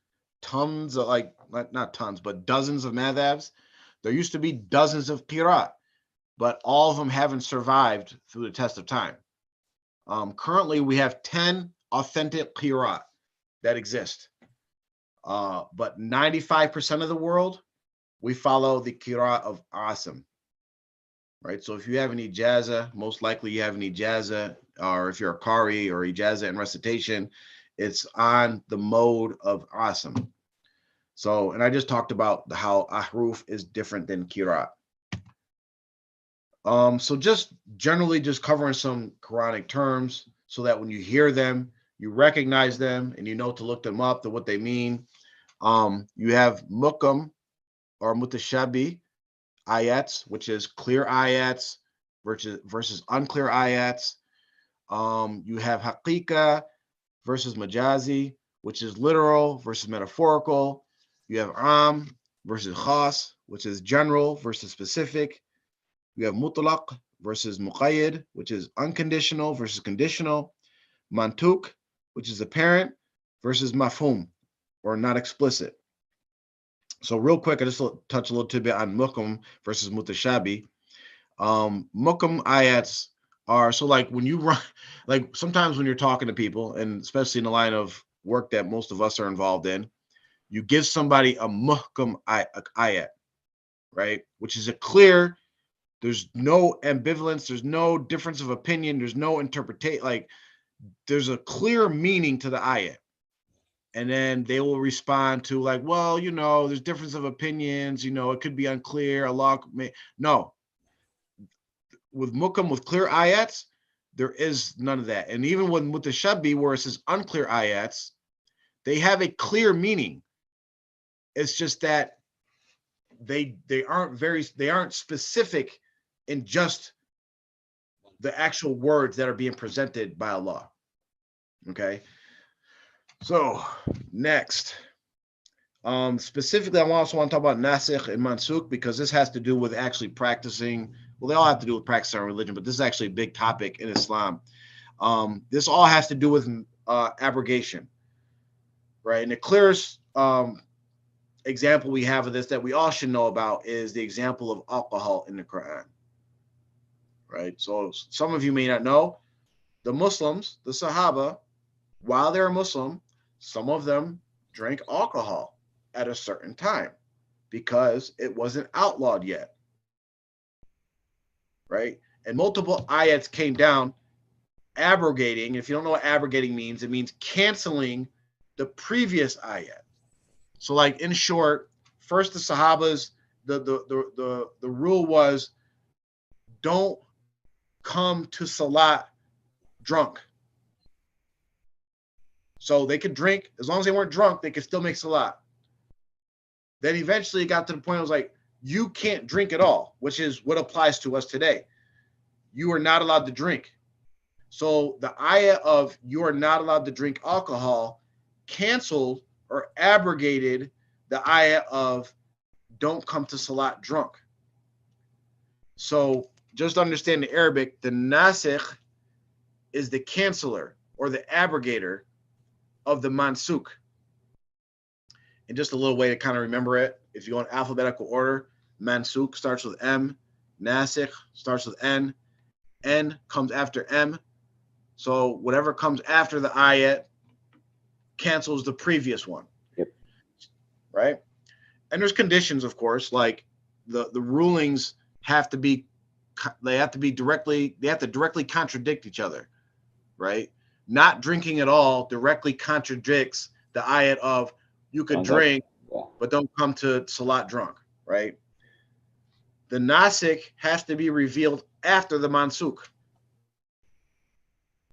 tons of like not tons, but dozens of madhabs. There used to be dozens of Qira'at, but all of them haven't survived through the test of time. Currently, we have 10 authentic Qira'at that exist. But 95% of the world, we follow the Qira'at of Asim. Right? So if you have an Ijaza, most likely you have an Ijaza, or if you're a Qari or Ijaza in recitation, it's on the mode of Asim. So, and I just talked about how Ahruf is different than Qira'at. So just generally just covering some Quranic terms so that when you hear them, you recognize them and you know to look them up to what they mean. You have Mukam or Mutashabi ayats, which is clear ayats versus unclear ayats. You have Haqiqa versus Majazi, which is literal versus metaphorical. You have Am versus Khas, which is general versus specific. You have mutlaq versus muqayyid, which is unconditional versus conditional. Mantuk, which is apparent, versus mafhum, or not explicit. So real quick, I just touch a little tidbit on mukam versus mutashabi. Mukam ayats are, so like when you run, like sometimes when you're talking to people, and especially in the line of work that most of us are involved in, you give somebody a muhkam ayat, right? Which is a clear, there's no ambivalence, there's no difference of opinion, there's no interpretation, like there's a clear meaning to the ayat. And then they will respond to like, well, you know, there's difference of opinions, you know, it could be unclear. Allah may, no. With mukam, with clear ayats, there is none of that. And even with mutashabbi, where it says unclear ayats, they have a clear meaning. It's just that they aren't specific in just the actual words that are being presented by Allah. Okay. So next, specifically, I also want to talk about nasikh and mansukh because this has to do with actually practicing. Well, they all have to do with practicing our religion, but this is actually a big topic in Islam. This all has to do with abrogation, right? And the clearest example we have of this that we all should know about is the example of alcohol in the Quran, right? So some of you may not know, the Muslims, the Sahaba, while they're Muslim, some of them drank alcohol at a certain time. because it wasn't outlawed yet, right? And multiple ayats came down abrogating. If you don't know what abrogating means, it means canceling the previous ayat. So, like in short, first the Sahabas, the rule was don't come to Salat drunk. So they could drink as long as they weren't drunk, they could still make Salat. Then eventually it got to the point it was like, you can't drink at all, which is what applies to us today. You are not allowed to drink. So the ayah of you are not allowed to drink alcohol canceled or abrogated the ayah of don't come to Salat drunk. So just understand the Arabic, the nasikh is the canceller or the abrogator of the mansuk. And just a little way to kind of remember it, if you go in alphabetical order, mansuk starts with M, nasikh starts with N comes after M. So whatever comes after the ayat cancels the previous one. Yep. Right? And there's conditions, of course, like the rulings have to directly contradict each other, right? Not drinking at all directly contradicts the ayat of you could drink, but don't come to Salat drunk, right? The nasikh has to be revealed after the mansuk,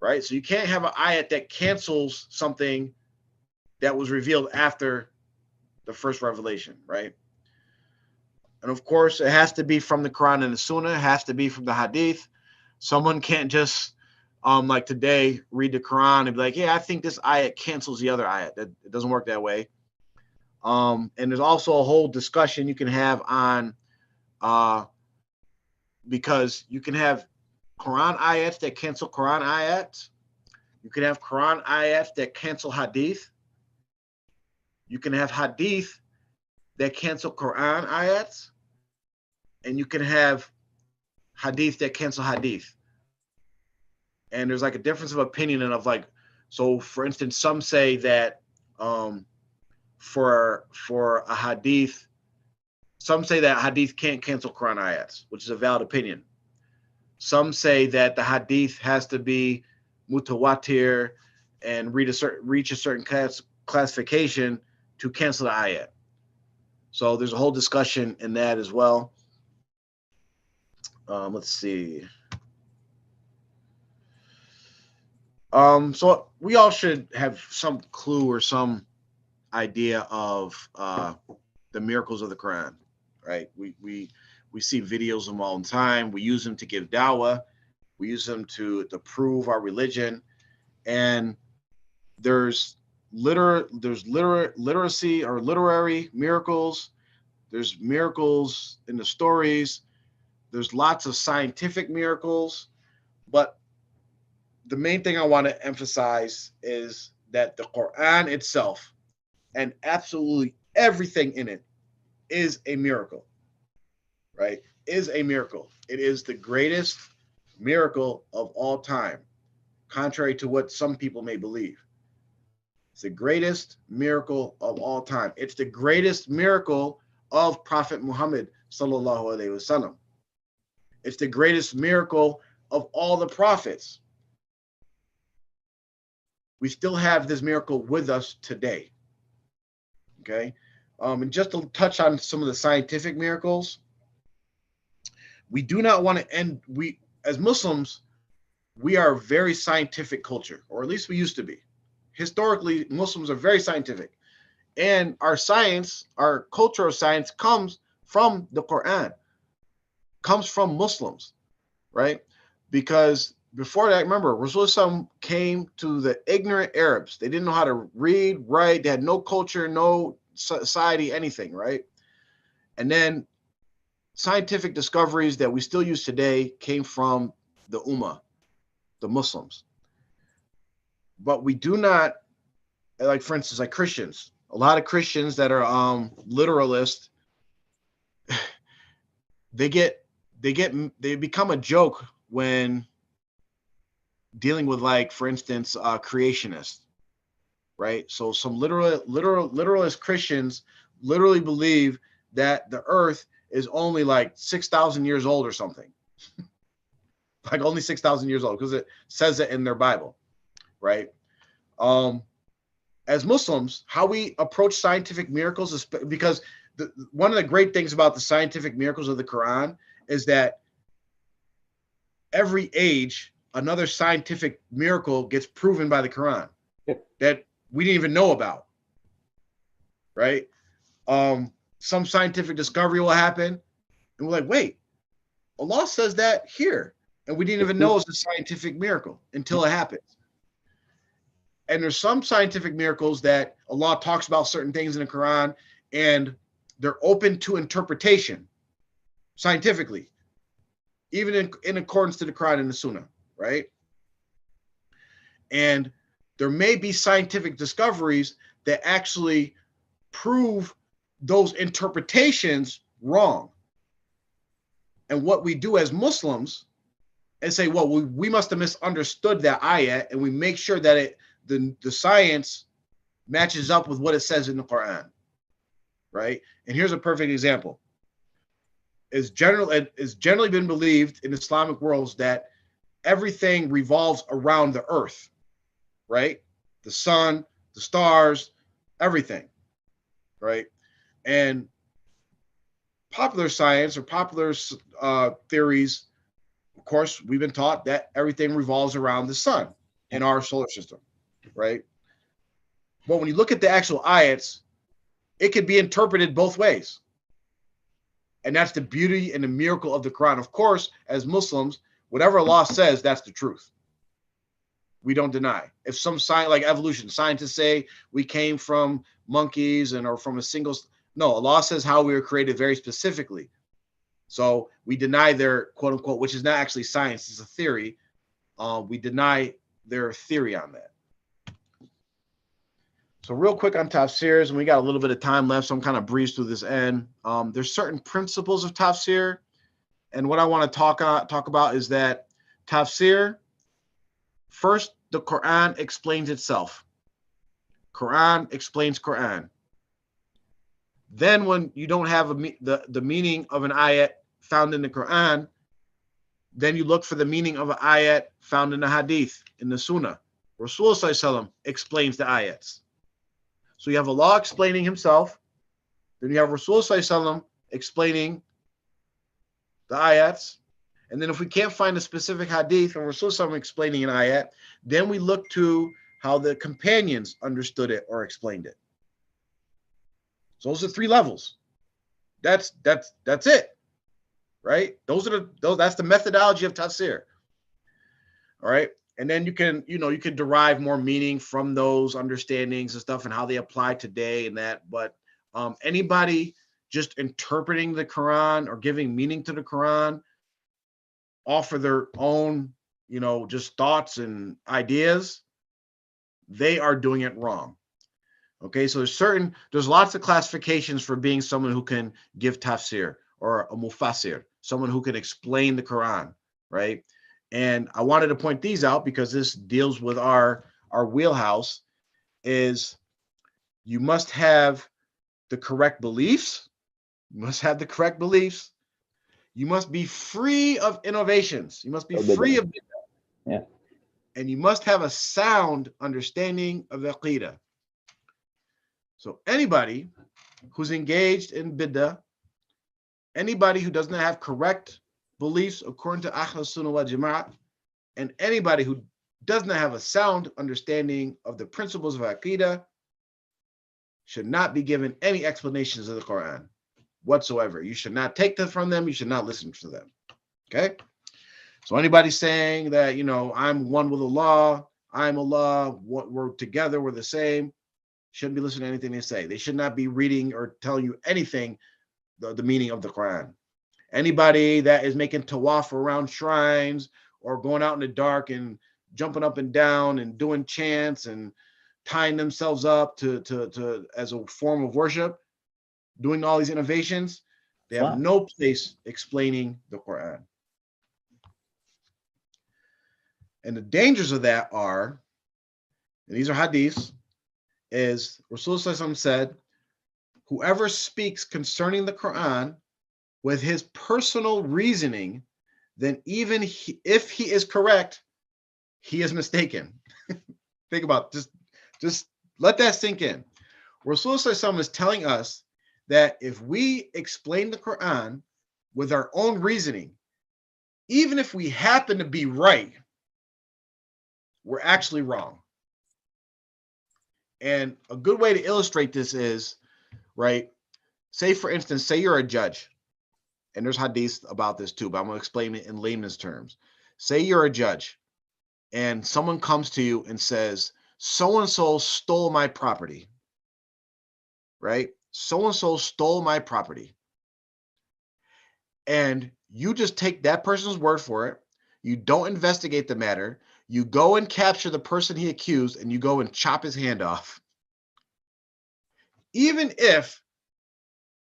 right? So you can't have an ayat that cancels something that was revealed after the first revelation, right? And of course, it has to be from the Quran and the Sunnah. It has to be from the Hadith. Someone can't just, like today, read the Quran and be like, yeah, I think this ayat cancels the other ayat. It doesn't work that way. And there's also a whole discussion you can have on, because you can have Quran ayats that cancel Quran ayats. You can have Quran ayats that cancel Hadith. You can have Hadith that cancel Quran ayats, and you can have Hadith that cancel Hadith. And there's like a difference of opinion and of like, so for instance, some say that for a Hadith, some say that Hadith can't cancel Quran ayats, which is a valid opinion. Some say that the Hadith has to be mutawatir and reach a certain classification to cancel the ayat. So there's a whole discussion in that as well. Let's see. So we all should have some clue or some idea of the miracles of the Quran, right? We see videos of them all the time. We use them to give dawah. We use them to prove our religion. And there's literacy or literary miracles. There's miracles in the stories. There's lots of scientific miracles. But the main thing I want to emphasize is that the Quran itself and absolutely everything in it is a miracle, right? Is a miracle. It is the greatest miracle of all time, contrary to what some people may believe. It's the greatest miracle of all time. It's the greatest miracle of Prophet Muhammad sallallahu alaihi wasallam. It's the greatest miracle of all the prophets. We still have this miracle with us today. Okay. And just to touch on some of the scientific miracles, we do not want to end. We, as Muslims, we are a very scientific culture, or at least we used to be. Historically, Muslims are very scientific. And our science, our culture of science comes from the Quran, comes from Muslims, right? Because before that, remember, Rasulullah came to the ignorant Arabs. They didn't know how to read, write. They had no culture, no society, anything, right? And then scientific discoveries that we still use today came from the Ummah, the Muslims. But we do not, like for instance, like Christians. A lot of Christians that are literalists, they become a joke when dealing with, like, for instance, creationists, right? So some literalist Christians literally believe that the earth is only like 6,000 years old or something. Like only 6,000 years old, because it says it in their Bible, right? As Muslims, how we approach scientific miracles is because one of the great things about the scientific miracles of the Quran is that every age, another scientific miracle gets proven by the Quran that we didn't even know about, right? Some scientific discovery will happen, and we're like, wait, Allah says that here, and we didn't even know it's a scientific miracle until it happens. And there's some scientific miracles that Allah talks about certain things in the Quran, and they're open to interpretation scientifically, even in accordance to the Quran and the Sunnah, right? And there may be scientific discoveries that actually prove those interpretations wrong. And what we do as Muslims is say, well, we must have misunderstood that ayat, and we make sure that the science matches up with what it says in the Quran, right? And here's a perfect example. It's generally been believed in Islamic worlds that everything revolves around the earth, right? The sun, the stars, everything, right? And popular science or popular theories, of course, we've been taught that everything revolves around the sun in our solar system, right? But when you look at the actual ayats, it can be interpreted both ways. And that's the beauty and the miracle of the Quran. Of course, as Muslims, whatever Allah says, that's the truth. We don't deny. If some science, like evolution, scientists say we came from monkeys or from a single, no, Allah says how we were created very specifically. So we deny their quote unquote, which is not actually science, it's a theory. We deny their theory on that. So real quick on tafsirs, and we got a little bit of time left, so I'm kind of breeze through this end. There's certain principles of tafsir, and what I want to talk about is that tafsir, first, the Quran explains itself. Quran explains Quran. Then when you don't have the meaning of an ayat found in the Quran, then you look for the meaning of an ayat found in the hadith, in the sunnah. Rasulullah Sallallahu Alaihi Wasallam explains the ayats. So you have Allah explaining himself, then you have Rasulullah Sallallahu Alaihi Wasallam explaining the ayats, and then if we can't find a specific hadith and Rasulullah Sallallahu Alaihi Wasallam explaining an ayat, then we look to how the companions understood it or explained it. So those are three levels. That's it, right? That's the methodology of tafsir. All right. And then you can derive more meaning from those understandings and stuff and how they apply today and that. But anybody just interpreting the Quran or giving meaning to the Quran offer their own, just thoughts and ideas, they are doing it wrong. Okay, so there's lots of classifications for being someone who can give tafsir or a mufassir, someone who can explain the Quran, right? And I wanted to point these out because this deals with our wheelhouse. Is you must have the correct beliefs. You must have the correct beliefs. You must be free of innovations. You must be free of yeah. And you must have a sound understanding of aqeedah. So anybody who's engaged in bid'ah, anybody who does not have correct beliefs according to Ahl Sunnah wal Jama'at, and anybody who does not have a sound understanding of the principles of aqeedah should not be given any explanations of the Quran whatsoever. You should not take them from them. You should not listen to them. Okay? So anybody saying that, I'm one with Allah, I'm Allah, we're together, we're the same, shouldn't be listening to anything they say. They should not be reading or telling you anything, the meaning of the Quran. Anybody that is making tawaf around shrines or going out in the dark and jumping up and down and doing chants and tying themselves up to as a form of worship, doing all these innovations, they have no place explaining the Quran. And the dangers of that are, and these are hadiths, is Rasulullah said, whoever speaks concerning the Quran with his personal reasoning, then even if he is correct, he is mistaken. Think about it. Just let that sink in. Rasulullah is telling us that if we explain the Quran with our own reasoning, even if we happen to be right, we're actually wrong. And a good way to illustrate this is, right, say for instance, say you're a judge, and there's hadith about this too, but I'm going to explain it in layman's terms. Say you're a judge and someone comes to you and says, so-and-so stole my property, right? So-and-so stole my property. And you just take that person's word for it. You don't investigate the matter. You go and capture the person he accused and you go and chop his hand off. Even if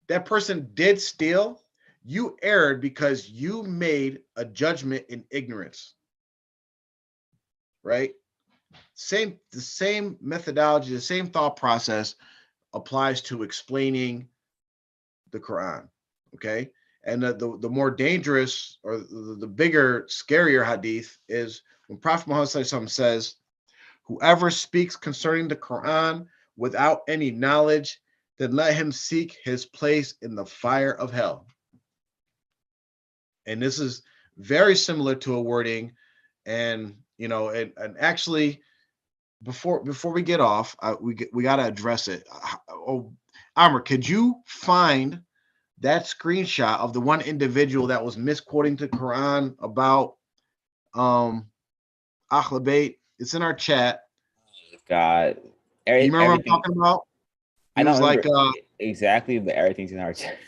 that person did steal, you erred because you made a judgment in ignorance, right? The same methodology, the same thought process applies to explaining the Quran, okay? And the more dangerous or the bigger, scarier hadith is when Prophet Muhammad says, whoever speaks concerning the Quran without any knowledge, then let him seek his place in the fire of hell. And this is very similar to a wording. And, you know, and actually, before we get off, we got to address it. Oh, Amr, could you find that screenshot of the one individual that was misquoting the Quran about Ahl Bayt? It's in our chat. God, You remember what I'm talking about? I don't remember exactly, but everything's in our chat.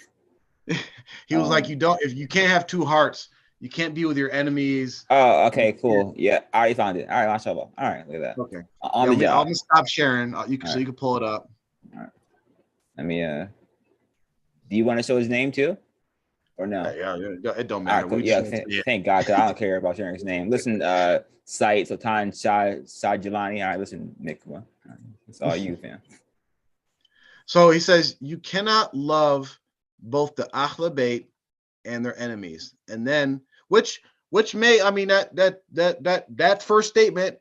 He was like, if you can't have two hearts, you can't be with your enemies. Oh, okay, cool. Yeah, I already found it. All right, mashallah. All right, look at that. Okay. On the job. I'm gonna stop sharing. So you can pull it up. All right. Let me. Do you want to show his name too, or no? Yeah, it don't matter. Right, cool. Thank God, because I don't care about sharing his name. Listen, Said Sultan Shah Jalani. All right, listen, Nick. Well, it's all you, fam. So he says you cannot love both the Ahl Bayt and their enemies, and then which may, I mean, that first statement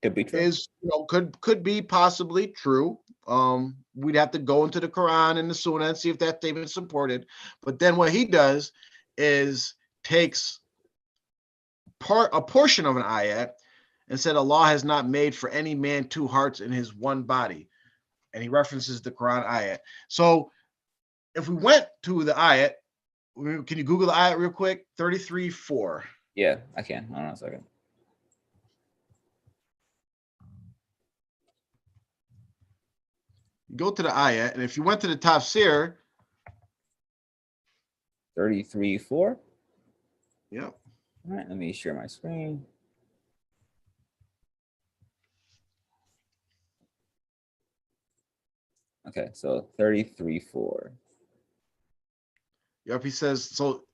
could be true. Is, you know, could be possibly true. We'd have to go into the Quran and the Sunnah and see if that statement is supported. But then what he does is takes a portion of an ayat and said Allah has not made for any man two hearts in his one body, and he references the Quran ayat. So if we went to the ayat, can you Google the ayat real quick? 33:4. Yeah, I can. Hold on a second. Go to the ayat, and if you went to the tafsir, 33:4. Yep. All right, let me share my screen. Okay, so 33:4. Yep, he says, so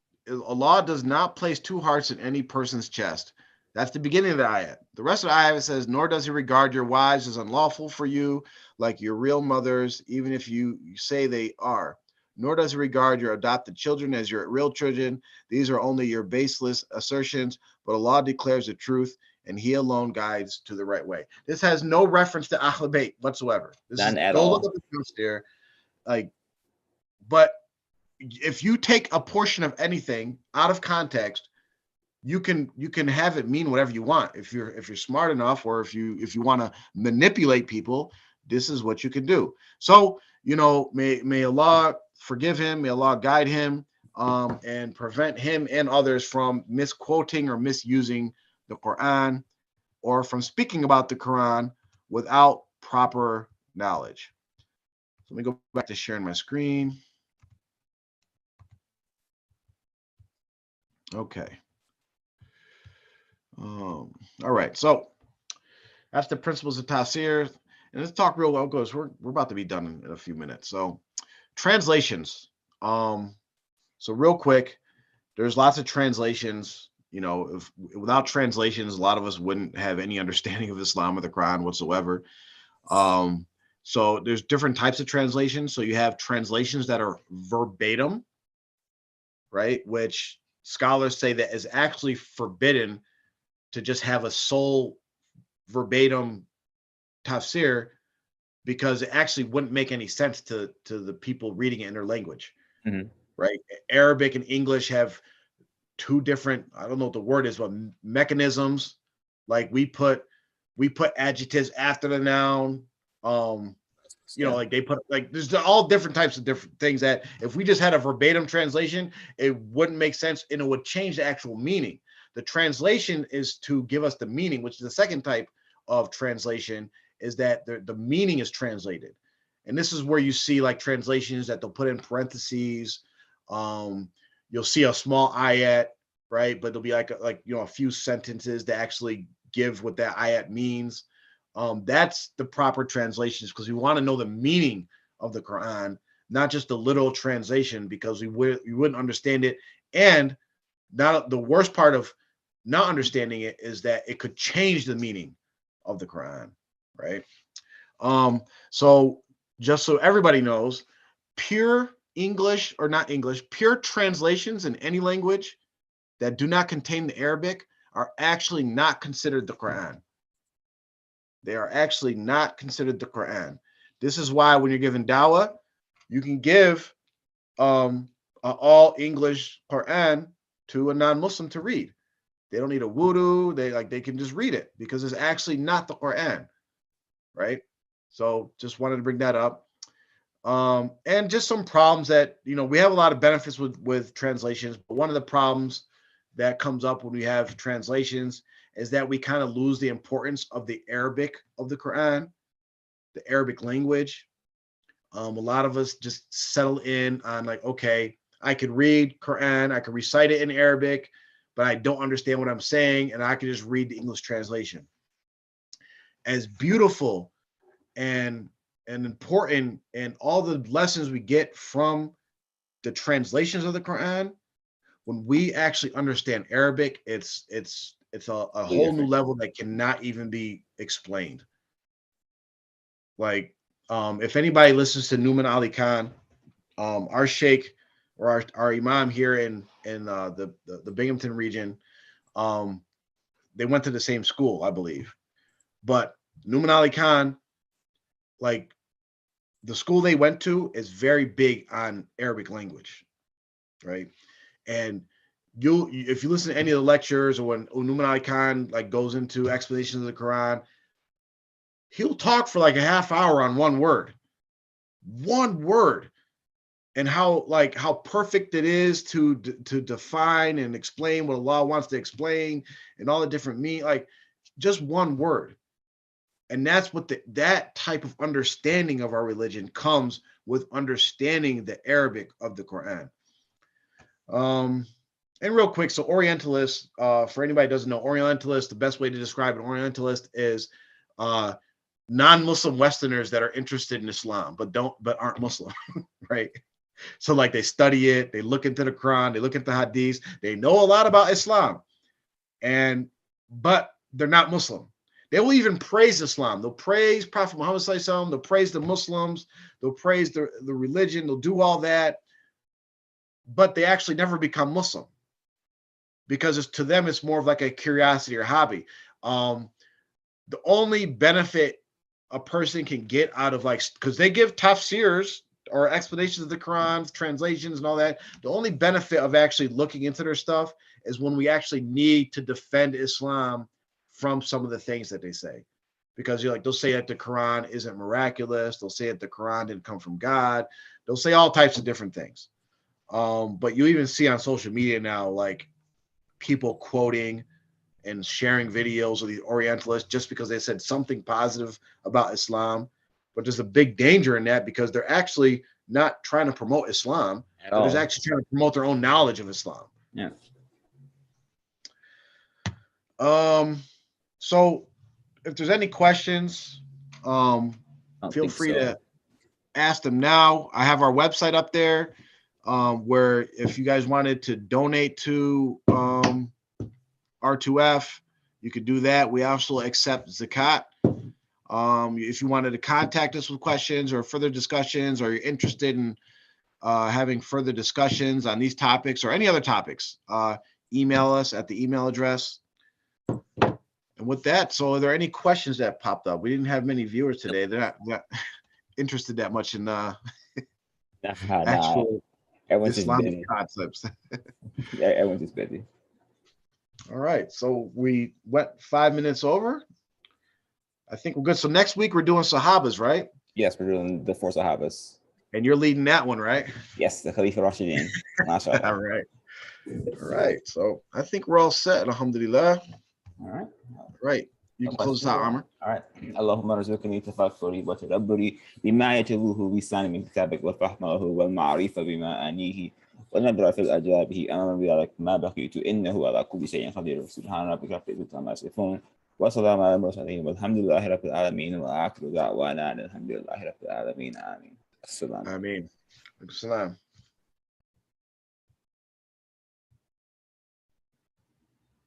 Allah does not place two hearts in any person's chest. That's the beginning of the ayat. The rest of the ayat says, nor does he regard your wives as unlawful for you, like your real mothers, even if you say they are. Nor does he regard your adopted children as your real children. These are only your baseless assertions, but Allah declares the truth, and he alone guides to the right way. This has no reference to Ahl Bayt whatsoever. None at all. Look at the post there. But if you take a portion of anything out of context, you can have it mean whatever you want. If you're smart enough, or if you want to manipulate people, this is what you can do. So, you know, may Allah forgive him, may Allah guide him, and prevent him and others from misquoting or misusing the Quran, or from speaking about the Quran without proper knowledge. So let me go back to sharing my screen. Okay. All right. So that's the principles of tafsir. And let's talk real well, because we're about to be done in a few minutes. So translations. So real quick, there's lots of translations. You know, without translations, a lot of us wouldn't have any understanding of Islam or the Quran whatsoever. So there's different types of translations. So you have translations that are verbatim, right? Which scholars say that is actually forbidden to just have a sole verbatim tafsir, because it actually wouldn't make any sense to the people reading it in their language, right? Arabic and English have two different, I don't know what the word is, but mechanisms. Like we put adjectives after the noun. Like they put, like, there's all different types of different things that if we just had a verbatim translation, it wouldn't make sense and it would change the actual meaning. The translation is to give us the meaning, which is the second type of translation, is that the meaning is translated. And this is where you see like translations that they'll put in parentheses. You'll see a small ayat, right? But there'll be like a few sentences that actually give what that ayat means. That's the proper translations, because we want to know the meaning of the Quran, not just the literal translation, because we wouldn't understand it. And not the worst part of not understanding it is that it could change the meaning of the Quran, right? So just so everybody knows, pure English, or not English, pure translations in any language that do not contain the Arabic are actually not considered the Quran. They are actually not considered the Quran. This is why when you're given dawah, you can give an all English Quran to a non-Muslim to read. They don't need a wudu. They can just read it because it's actually not the Quran, right? So just wanted to bring that up. And just some problems that, we have a lot of benefits with translations, but one of the problems that comes up when we have translations is that we kind of lose the importance of the Arabic of the Quran, the Arabic language. A lot of us just settle in on like, okay, I could read Quran, I could recite it in Arabic, but I don't understand what I'm saying, and I can just read the English translation. As beautiful and important and all the lessons we get from the translations of the Quran, when we actually understand Arabic, it's a whole new level that cannot even be explained. Like, if anybody listens to Numan Ali Khan, our sheikh or our imam here in the Binghamton region, they went to the same school, I believe. But Numan Ali Khan, like, the school they went to is very big on Arabic language, right? And if you listen to any of the lectures, or when Numan Ali Khan like goes into explanations of the Quran, he'll talk for like a half hour on one word, and how perfect it is to define and explain what Allah wants to explain, and all the different like just one word. And that's what that type of understanding of our religion comes with understanding the Arabic of the Quran. And real quick, so Orientalists, for anybody who doesn't know, Orientalist, the best way to describe an Orientalist is non-Muslim Westerners that are interested in Islam, but aren't Muslim, right? So like they study it, they look into the Quran, they look at the Hadiths, they know a lot about Islam, but they're not Muslim. They will even praise Islam. They'll praise Prophet Muhammad Sallallahu Alaihi Wasallam. They'll praise the Muslims. They'll praise the religion. They'll do all that, but they actually never become Muslim, because to them it's more of like a curiosity or hobby. The only benefit a person can get out of because they give tafsirs or explanations of the Quran, translations and all that. The only benefit of actually looking into their stuff is when we actually need to defend Islam from some of the things that they say, because they'll say that the Quran isn't miraculous. They'll say that the Quran didn't come from God. They'll say all types of different things. But you even see on social media now, like people quoting and sharing videos of the Orientalists just because they said something positive about Islam. But there's a big danger in that, because they're actually not trying to promote Islam. They're just actually trying to promote their own knowledge of Islam. Yeah. So if there's any questions, feel free to ask them now. I have our website up there, where if you guys wanted to donate to R2F, you could do that. We also accept zakat. If you wanted to contact us with questions or further discussions, or you're interested in having further discussions on these topics or any other topics, email us at the email address. And with that, so are there any questions that popped up? We didn't have many viewers today. They're not interested that much in actual everyone's Islamic just concepts. everyone's just busy. All right, so we went 5 minutes over. I think we're good. So next week we're doing Sahabas, right? Yes, we're doing the 4 Sahabas. And you're leading that one, right? Yes, the Khalifa Rashidin. MashaAllah. All right. All right. So I think we're all set. Alhamdulillah. All right. Right. You can close this out, Amr. All right. اللهم ارزقني تفكري وتدبري بما يتلوه لساني من كتابك وفهمه والمعرفة بمعانيه ونبرة في الأجابه أمام بذلك ما بقيت إنه على كل شيء قدير سبحان ربك رب العزة عما يصفون وسلام على المرسلين والحمد لله رب العالمين وآخر دعوانا الحمد لله رب العالمين آمين. السلام. Ameen. Salam.